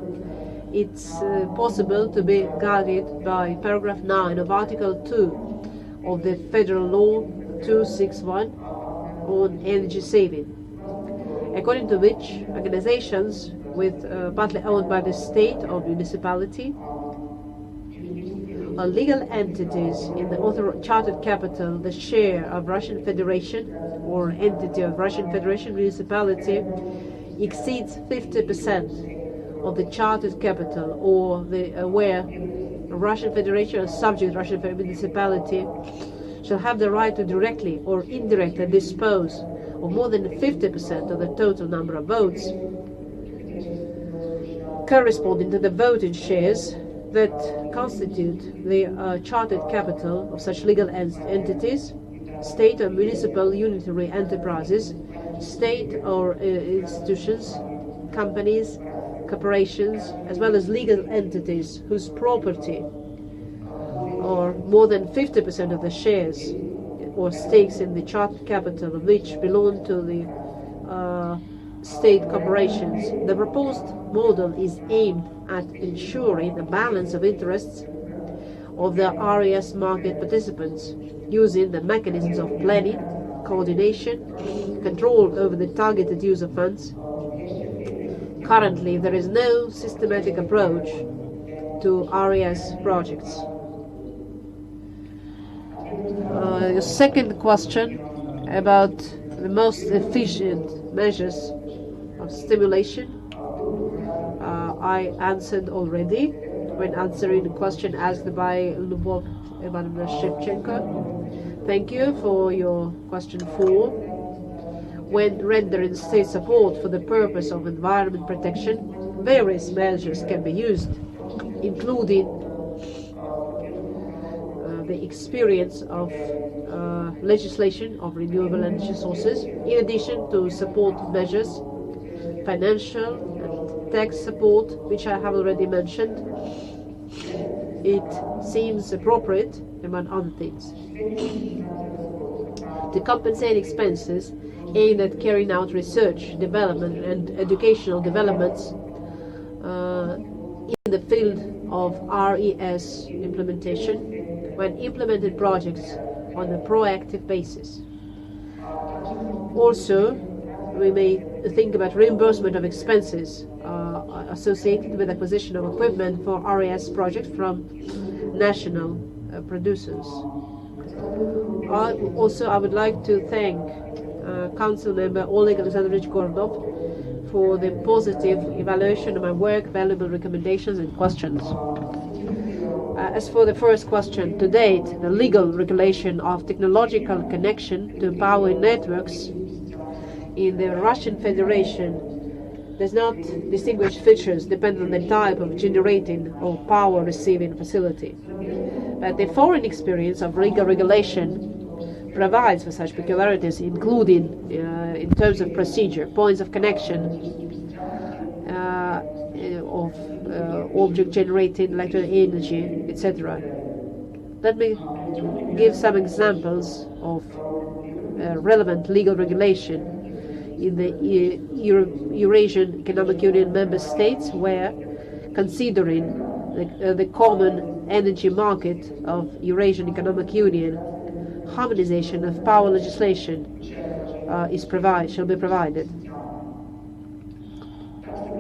it's possible to be guided by paragraph 9 of Article 2 of the Federal Law 261 on energy saving, according to which organizations with partly owned by the state or municipality are legal entities in the chartered capital, the share of Russian Federation or entity of Russian Federation municipality exceeds 50% of the chartered capital, or where Russian Federation or subject Russian municipality shall have the right to directly or indirectly dispose of more than 50% of the total number of votes corresponding to the voting shares that constitute the chartered capital of such legal entities, state or municipal unitary enterprises, state or institutions, companies, corporations, as well as legal entities whose property or more than 50% of the shares or stakes in the chartered capital of which belong to the state corporations. The proposed model is aimed at ensuring the balance of interests of the RES market participants using the mechanisms of planning, coordination, control over the targeted use of funds. Currently, there is no systematic approach to RES projects. The second question about the most efficient measures of stimulation, I answered already when answering the question asked by Lyubov Ivanovna Shevchenko. Thank you for your question 4. When rendering state support for the purpose of environment protection, various measures can be used, including the experience of legislation of renewable energy sources, in addition to support measures, financial and tax support, which I have already mentioned. It seems appropriate, among other things, to compensate expenses aimed at carrying out research, development and educational developments in the field of RES implementation when implemented projects on a proactive basis. Also, we may think about reimbursement of expenses associated with acquisition of equipment for RES projects from national producers. I would like to thank Council Member Oleg Alexandrovich Gordov for the positive evaluation of my work, valuable recommendations and questions. As for the first question, to date, the legal regulation of technological connection to power networks in the Russian Federation does not distinguish features depending on the type of generating or power receiving facility. But the foreign experience of legal regulation provides for such peculiarities, including in terms of procedure, points of connection of object generating electrical energy, etc. Let me give some examples of relevant legal regulation in the Eurasian Economic Union member states, where, considering the common energy market of Eurasian Economic Union, harmonization of power legislation shall be provided.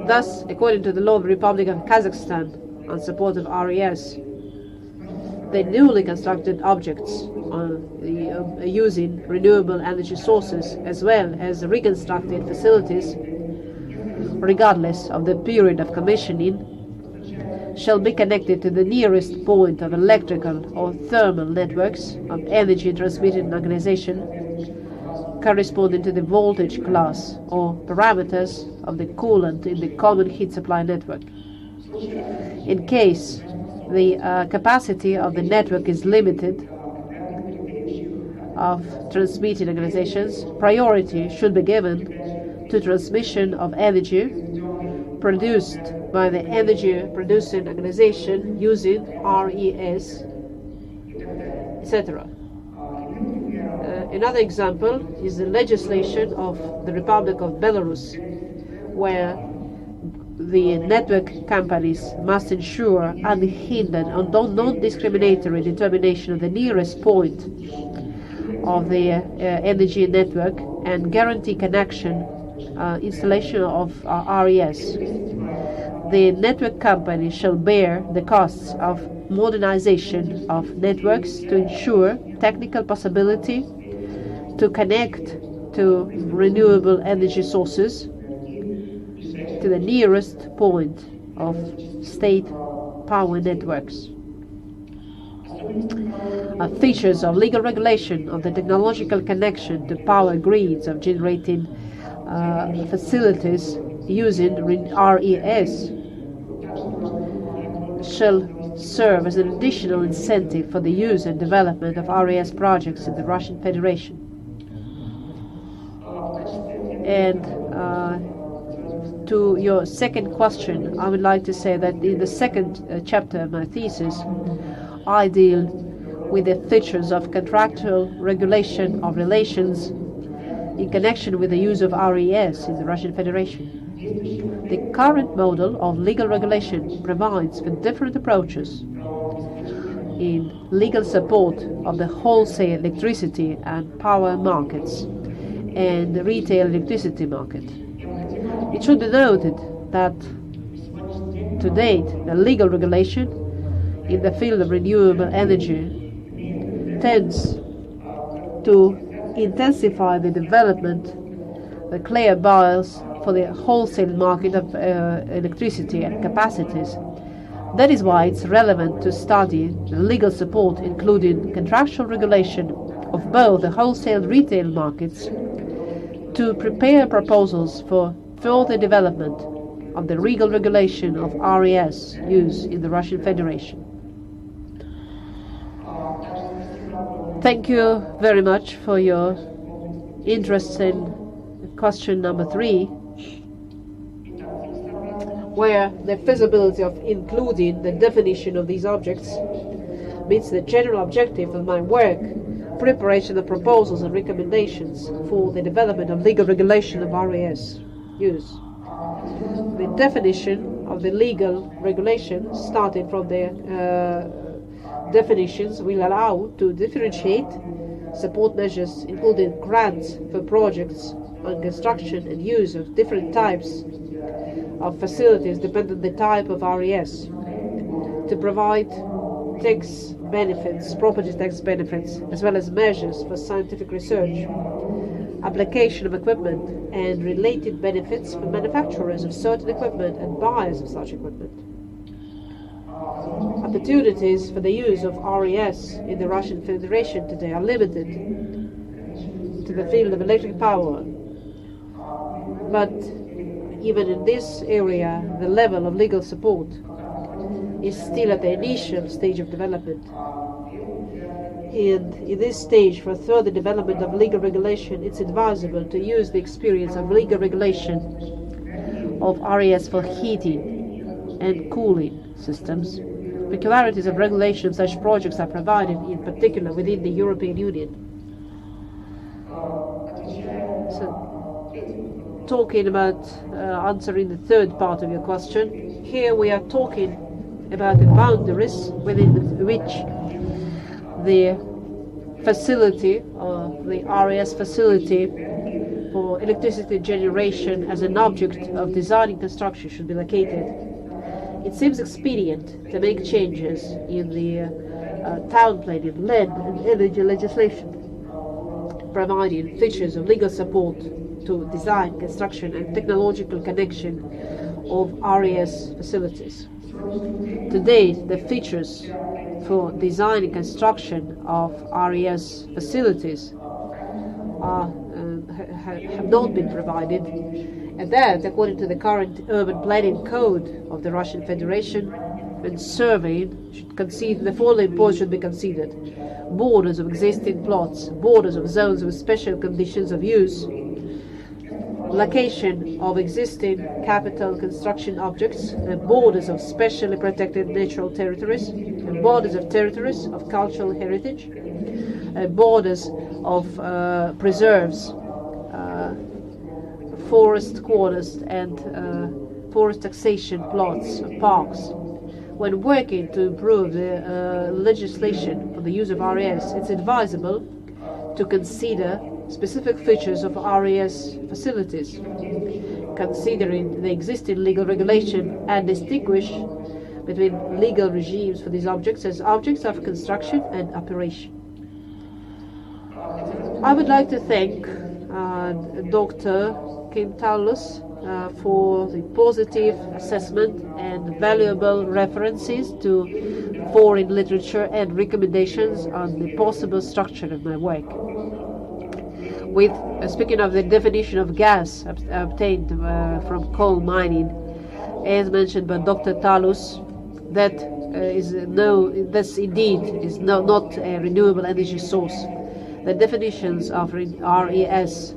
Thus, according to the law of the Republic of Kazakhstan on support of RES, the newly constructed objects using renewable energy sources, as well as reconstructed facilities, regardless of the period of commissioning, shall be connected to the nearest point of electrical or thermal networks of energy transmitting organization corresponding to the voltage class or parameters of the coolant in the common heat supply network. In case the capacity of the network is limited of transmitting organizations, priority should be given to transmission of energy produced by the energy producing organization using RES, etc. Another example is the legislation of the Republic of Belarus, where the network companies must ensure unhindered and non-discriminatory determination of the nearest point of the energy network and guarantee connection installation of RES. The network company shall bear the costs of modernization of networks to ensure technical possibility to connect to renewable energy sources to the nearest point of state power networks. Features of legal regulation of the technological connection to power grids of generating facilities using RES shall serve as an additional incentive for the use and development of RES projects in the Russian Federation. And to your second question, I would like to say that in the second chapter of my thesis, I deal with the features of contractual regulation of relations in connection with the use of RES in the Russian Federation. The current model of legal regulation provides for different approaches in legal support of the wholesale electricity and power markets and the retail electricity market. It should be noted that to date the legal regulation in the field of renewable energy tends to intensify the development, the clear buyers for the wholesale market of electricity and capacities. That is why it's relevant to study the legal support, including contractual regulation of both the wholesale and retail markets, to prepare proposals for further development of the legal regulation of RES use in the Russian Federation. Thank you very much for your interest in question number 3, where the feasibility of including the definition of these objects meets the general objective of my work, preparation of proposals and recommendations for the development of legal regulation of RES use. The definition of the legal regulation, starting from the definitions, will allow to differentiate support measures, including grants for projects on construction and use of different types of facilities depending on the type of RES, to provide tax benefits, property tax benefits, as well as measures for scientific research, application of equipment, and related benefits for manufacturers of certain equipment and buyers of such equipment. Opportunities for the use of RES in the Russian Federation today are limited to the field of electric power. But even in this area, the level of legal support is still at the initial stage of development. And in this stage, for further development of legal regulation, it's advisable to use the experience of legal regulation of RES for heating and cooling systems. Peculiarities of regulation of such projects are provided, in particular, within the European Union. So, talking about answering the third part of your question, here we are talking about the boundaries within which the facility, the RES facility for electricity generation as an object of design and construction should be located. It seems expedient to make changes in the town planning, land and energy legislation, providing features of legal support to design, construction and technological connection of RES facilities. To date, the features for design and construction of RES facilities are have not been provided. And that, according to the current urban planning code of the Russian Federation, when surveying, the following points should be considered: borders of existing plots, borders of zones with special conditions of use, location of existing capital construction objects, borders of specially protected natural territories, borders of territories of cultural heritage, borders of preserves, forest corners and forest taxation plots, parks. When working to improve the legislation for the use of RES, it's advisable to consider specific features of RES facilities, considering the existing legal regulation, and distinguish between legal regimes for these objects as objects of construction and operation. I would like to thank Dr. Kim Taulus for the positive assessment and valuable references to foreign literature and recommendations on the possible structure of my work. With speaking of the definition of gas obtained from coal mining, as mentioned by Dr. Taulus, this indeed is not a renewable energy source. The definitions of RES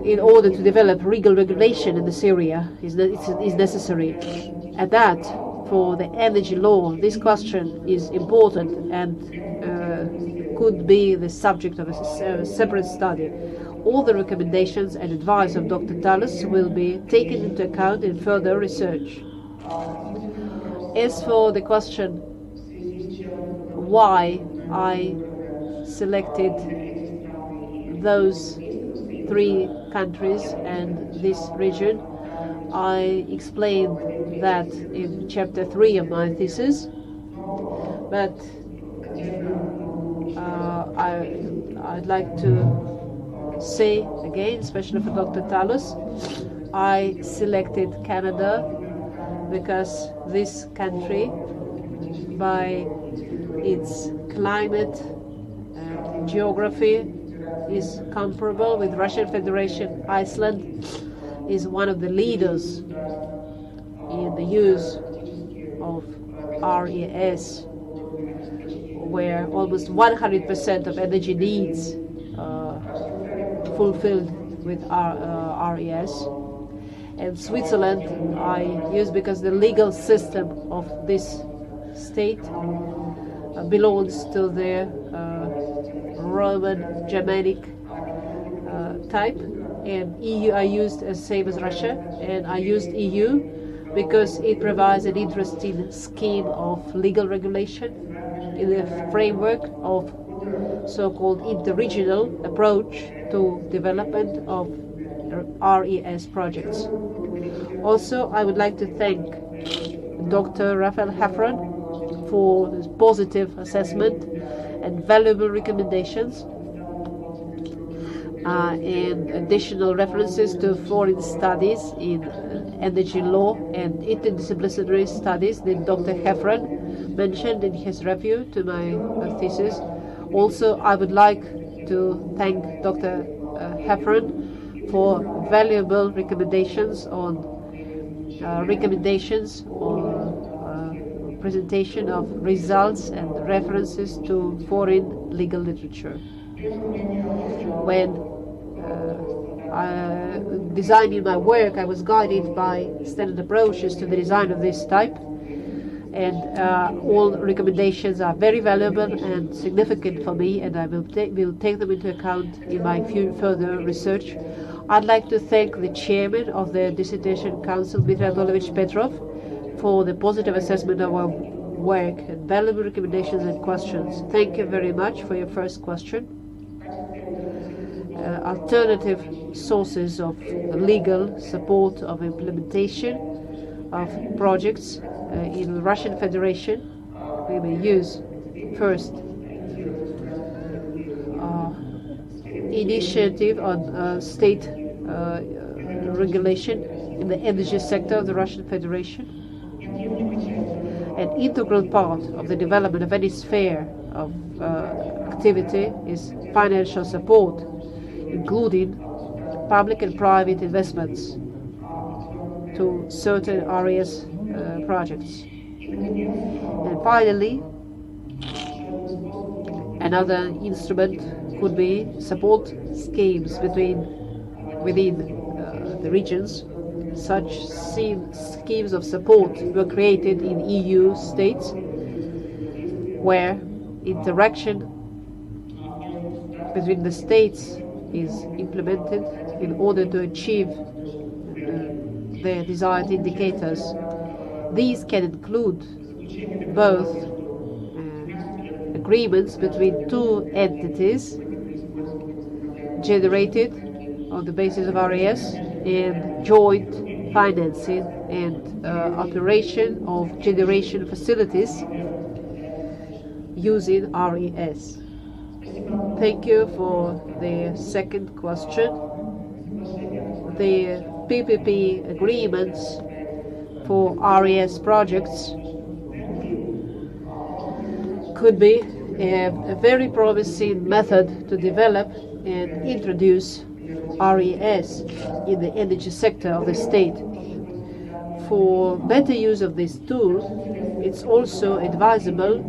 in order to develop legal regulation in this area is necessary. And that, for the energy law, this question is important and could be the subject of a separate study. All the recommendations and advice of Dr. Taulus will be taken into account in further research. As for the question why I selected those 3 countries and this region, I explained that in chapter 3 of my thesis, but I'd like to say again, especially for Dr. Taulus, I selected Canada because this country, by its climate and geography, is comparable with Russian Federation. Iceland is one of the leaders in the use of RES, where almost 100% of energy needs fulfilled with RES. And Switzerland I use because the legal system of this state belongs to the Roman Germanic type, and EU I used as same as Russia, and I used EU because it provides an interesting scheme of legal regulation in the framework of so-called interregional approach to development of RES projects. Also, I would like to thank Dr. Raphael Heffron for his positive assessment and valuable recommendations and additional references to foreign studies in energy law and interdisciplinary studies that Dr. Heffron mentioned in his review to my thesis. Also, I would like to thank Dr. Heffron for valuable recommendations on presentation of results and references to foreign legal literature. When designing my work, I was guided by standard approaches to the design of this type, and all recommendations are very valuable and significant for me, and I will take them into account in my further research. I'd like to thank the chairman of the Dissertation Council, Mikhailovich Petrov, for the positive assessment of our work and valuable recommendations and questions. Thank you very much for your first question. Alternative sources of legal support of implementation of projects in the Russian Federation. We will use first initiative on state regulation in the energy sector of the Russian Federation. An integral part of the development of any sphere of activity is financial support, including public and private investments to certain RES projects. And finally, another instrument could be support schemes within the regions. Such schemes of support were created in EU states where interaction between the states is implemented in order to achieve their desired indicators. These can include both agreements between two entities generated on the basis of RES and joint financing and operation of generation facilities using RES. Thank you for the second question. The PPP agreements for RES projects could be a very promising method to develop and introduce RES in the energy sector of the state. For better use of this tool, it's also advisable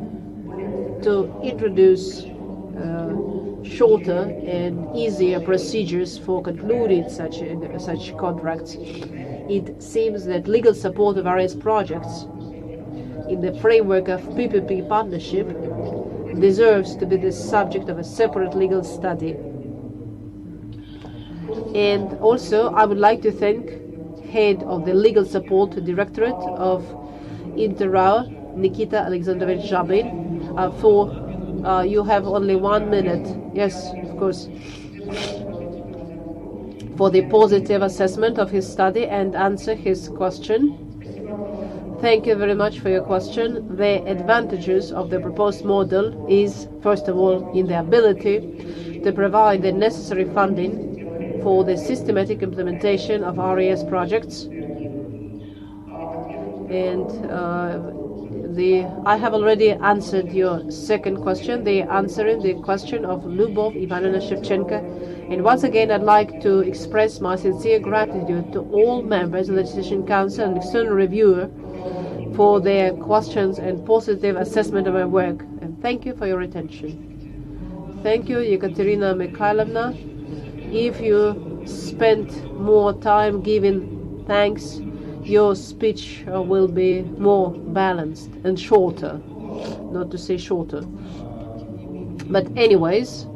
to introduce shorter and easier procedures for concluding such contracts. It seems that legal support of RES projects in the framework of PPP partnership deserves to be the subject of a separate legal study. And also, I would like to thank Head of the Legal Support Directorate of Interrao, Nikita Alexandrovich Zhabin, for you have only 1 minute. Yes, of course. For the positive assessment of his study and answer his question. Thank you very much for your question. The advantages of the proposed model is, first of all, in the ability to provide the necessary funding for the systematic implementation of RES projects. And I have already answered your second question, answering the question of Lyubov Ivanovna Shevchenko. And once again, I'd like to express my sincere gratitude to all members of the Decision Council and external reviewer for their questions and positive assessment of my work. And thank you for your attention. Thank you, Ekaterina Mikhailovna. If you spent more time giving thanks, your speech will be more balanced and shorter, not to say shorter. But anyways,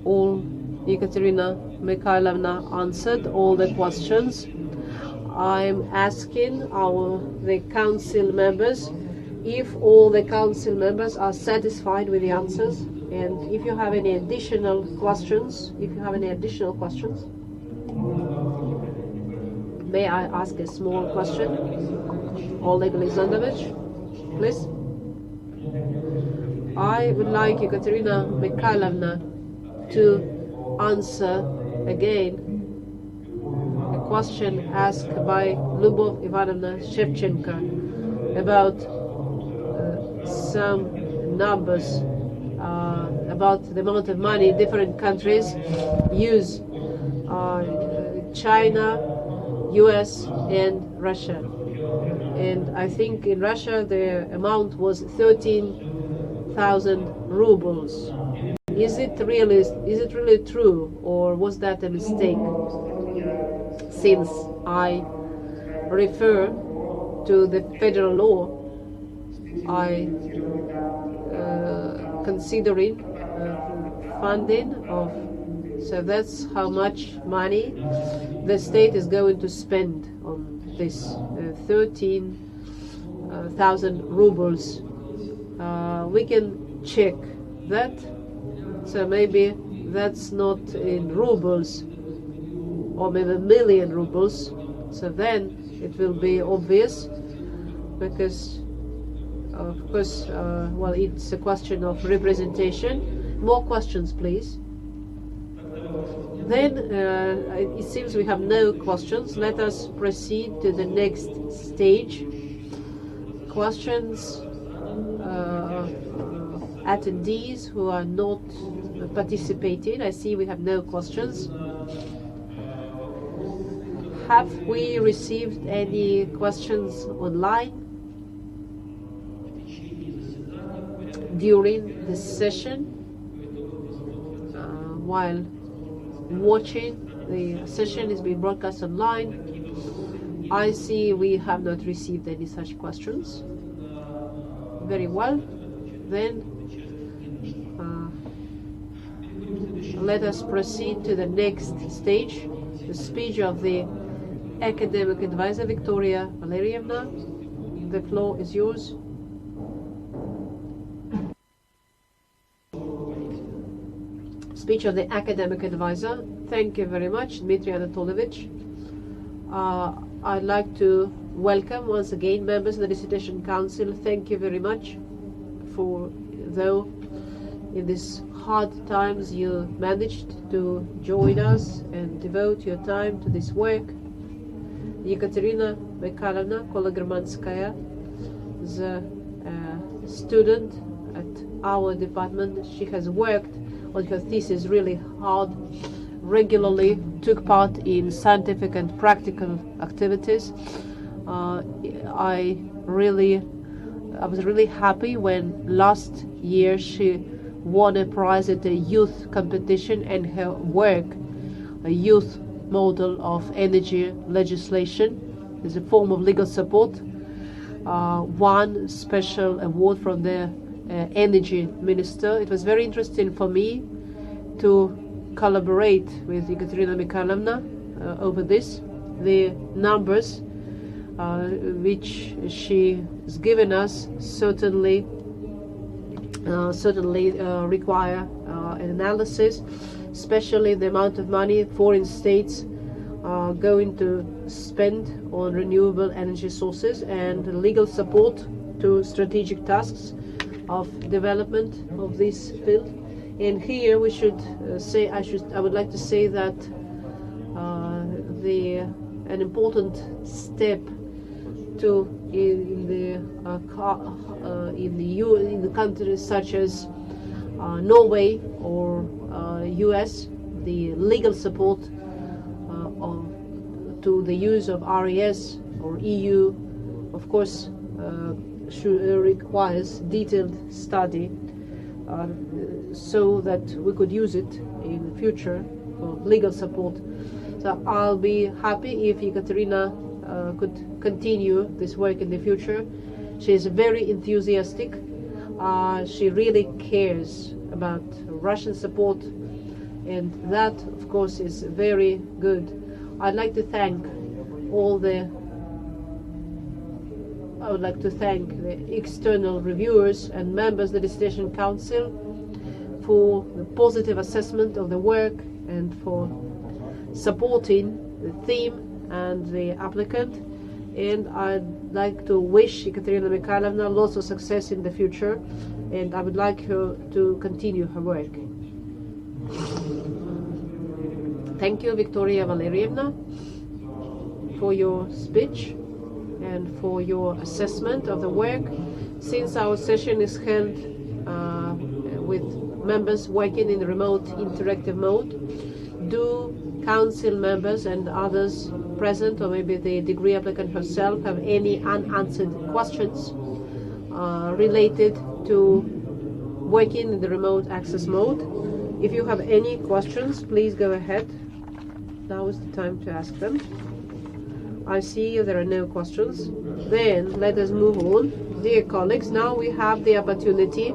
all Ekaterina Mikhailovna answered all the questions. I'm asking the council members if all the council members are satisfied with the answers, and if you have any additional questions. May I ask a small question? Oleg Alexandrovich, please. I would like Ekaterina Mikhailovna to answer again a question asked by Lyubov Ivanovna Shevchenko about some numbers about the amount of money different countries use, China, US and Russia. And I think in Russia the amount was 13,000 rubles. Is it really true, or was that a mistake? Since I refer to the federal law, I considering funding of, so that's how much money the state is going to spend on this 13,000 rubles. We can check that. So maybe that's not in rubles, or maybe 1 million rubles. So then it will be obvious, because of course, well, it's a question of representation. More questions, please. Then it seems we have no questions. Let us proceed to the next stage. Questions attendees who are not participating. I see we have no questions. Have we received any questions online during this session? While watching the session is being broadcast online, I see we have not received any such questions. Very well. Then let us proceed to the next stage, the speech of the academic advisor, Victoria Valerianda. The floor is yours. Speech of the academic advisor. Thank you very much, Dmitry Anatolovich. I'd like to welcome once again members of the Dissertation Council. Thank you very much for, though in these hard times you managed to join us and devote your time to this work. Ekaterina Mikhailovna, Kologermanskaia, is a student at our department. She has worked on her thesis really hard, regularly took part in scientific and practical activities. I was really happy when last year she won a prize at a youth competition, and her work, a youth model of energy legislation, is a form of legal support, won special award from the energy minister. It was very interesting for me to collaborate with Ekaterina Mikhailovna over this. The numbers which she has given us certainly require an analysis, especially the amount of money foreign states are going to spend on renewable energy sources and legal support to strategic tasks of development of this field. And here we should I would like to say that an important step in the countries such as Norway or US, the legal support to the use of RES or EU, of course, requires detailed study so that we could use it in the future for legal support. So I'll be happy if Ekaterina could continue this work in the future. She is very enthusiastic. She really cares about Russian support, and that, of course, is very good. I'd like to thank the external reviewers and members of the Dissertation Council for the positive assessment of the work and for supporting the theme and the applicant. And I'd like to wish Ekaterina Mikhailovna lots of success in the future, and I would like her to continue her work. Thank you, Victoria Valerianda, for your speech and for your assessment of the work. Since our session is held with members working in remote interactive mode, do council members and others present, or maybe the degree applicant herself, have any unanswered questions related to working in the remote access mode? If you have any questions, please go ahead. Now is the time to ask them. I see there are no questions. Then let us move on. Dear colleagues, now we have the opportunity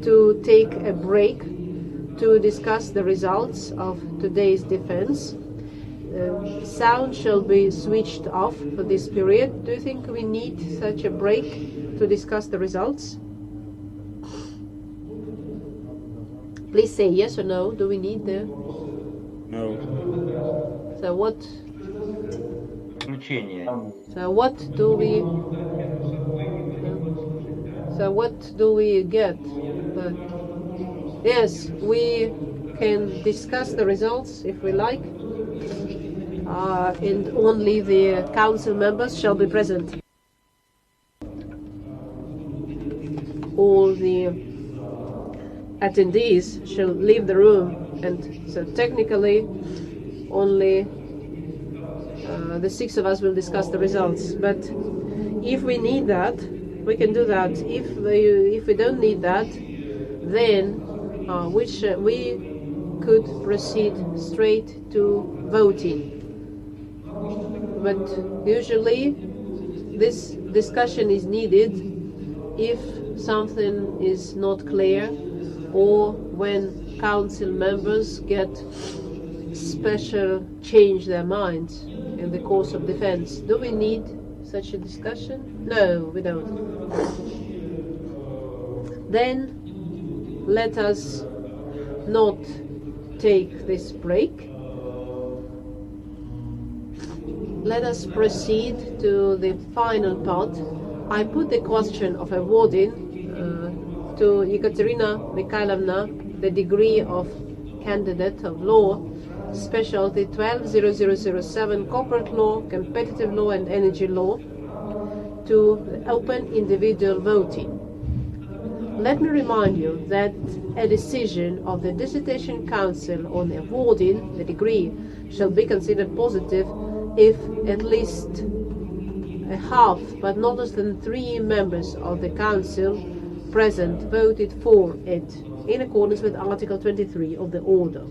to take a break to discuss the results of today's defense. Sound shall be switched off for this period. Do you think we need such a break to discuss the results? Please say yes or no. Do we need the... No. So what do we get? Yes, we can discuss the results if we like, and only the council members shall be present. all the attendees shall leave the room, and so technically only the 6 of us will discuss the results. But if we need that, we can do that. If we don't need that, then we could proceed straight to voting. But usually this discussion is needed if something is not clear, or when council members get change their minds in the course of defense. Do we need such a discussion? No, we don't. Then let us not take this break. Let us proceed to the final part. I put the question of awarding to Ekaterina Mikhailovna the degree of candidate of law, specialty 120007, corporate law, competitive law and energy law, to open individual voting. Let me remind you that a decision of the Dissertation Council on awarding the degree shall be considered positive if at least a half, but not less than 3 members of the Council present voted for it, in accordance with Article 23 of the Order.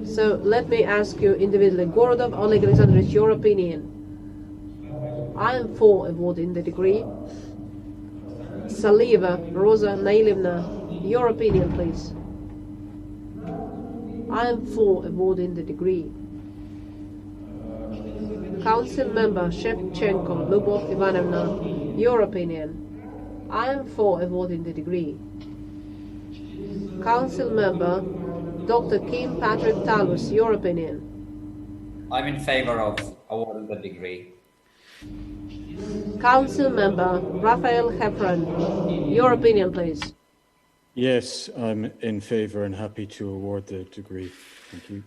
So let me ask you individually. Gorodov Oleg Alexandrovich, your opinion. I am for awarding the degree. Saliva Rosa Nailevna, your opinion, please. I am for awarding the degree. Council member Shevchenko Lubov Ivanovna, your opinion. I am for awarding the degree. Council member Dr. Kim Patrick Talbot, your opinion. I'm in favor of awarding the degree. Council member Raphael Heffron, your opinion, please. Yes, I'm in favor and happy to award the degree. Thank you.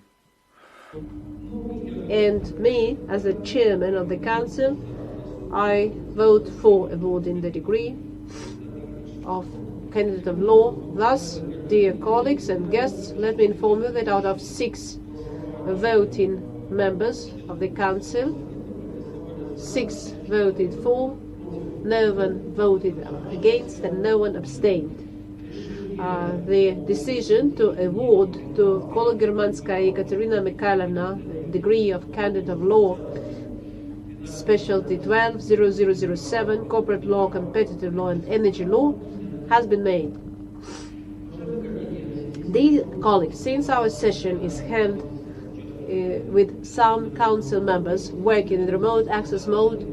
And me, as the chairman of the council, I vote for awarding the degree of candidate of law. Thus, dear colleagues and guests, let me inform you that out of 6 voting members of the council, 6 voted for, no one voted against, and no one abstained. The decision to award to Kologermanskaia Ekaterina Mikhailovna degree of candidate of law, specialty 120007, corporate law, competitive law and energy law, has been made. Dear colleagues, since our session is held with some council members working in remote access mode,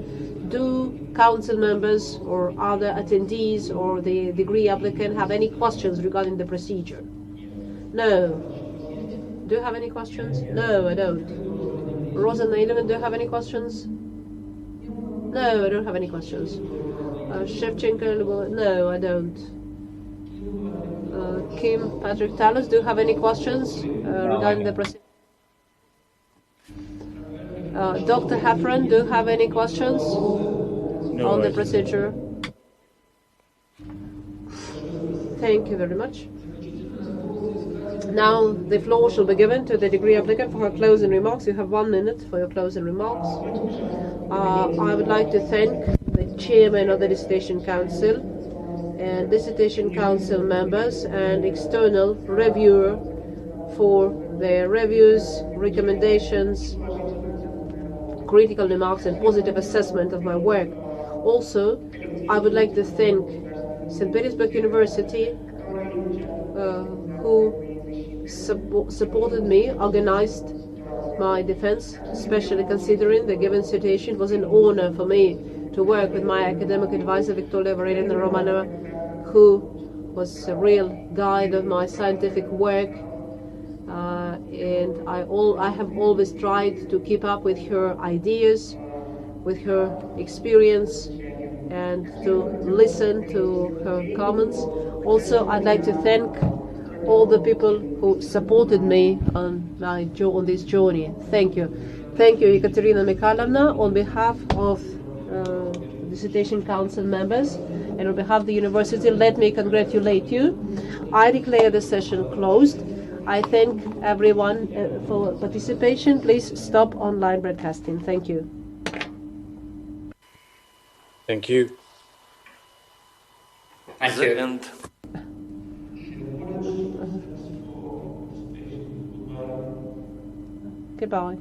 do council members or other attendees or the degree applicant have any questions regarding the procedure? No. Do you have any questions? No, I don't. Rosa Nailevna, do you have any questions? No, I don't have any questions. Shevchenko, no, I don't. Kim Patrick Talos, do you have any questions regarding the procedure? Dr. Heffron, do you have any questions on the procedure? Thank you very much. Now the floor shall be given to the degree applicant for her closing remarks. You have 1 minute for your closing remarks. I would like to thank the chairman of the Dissertation Council and Dissertation Council members and external reviewer for their reviews, recommendations, critical remarks and positive assessment of my work. Also, I would like to thank St. Petersburg University who supported me, organized my defense, especially considering the given situation. It was an honor for me to work with my academic advisor, Valerianda Romanova, who was a real guide of my scientific work. And I have always tried to keep up with her ideas, with her experience, and to listen to her comments. Also, I'd like to thank all the people who supported me on this journey. Thank you. Thank you, Ekaterina Mikhailovna. On behalf of the Dissertation Council members, and on behalf of the University, let me congratulate you. I declare the session closed. I thank everyone for participation. Please stop online broadcasting. Thank you. Thank you. Thank you. End. Goodbye.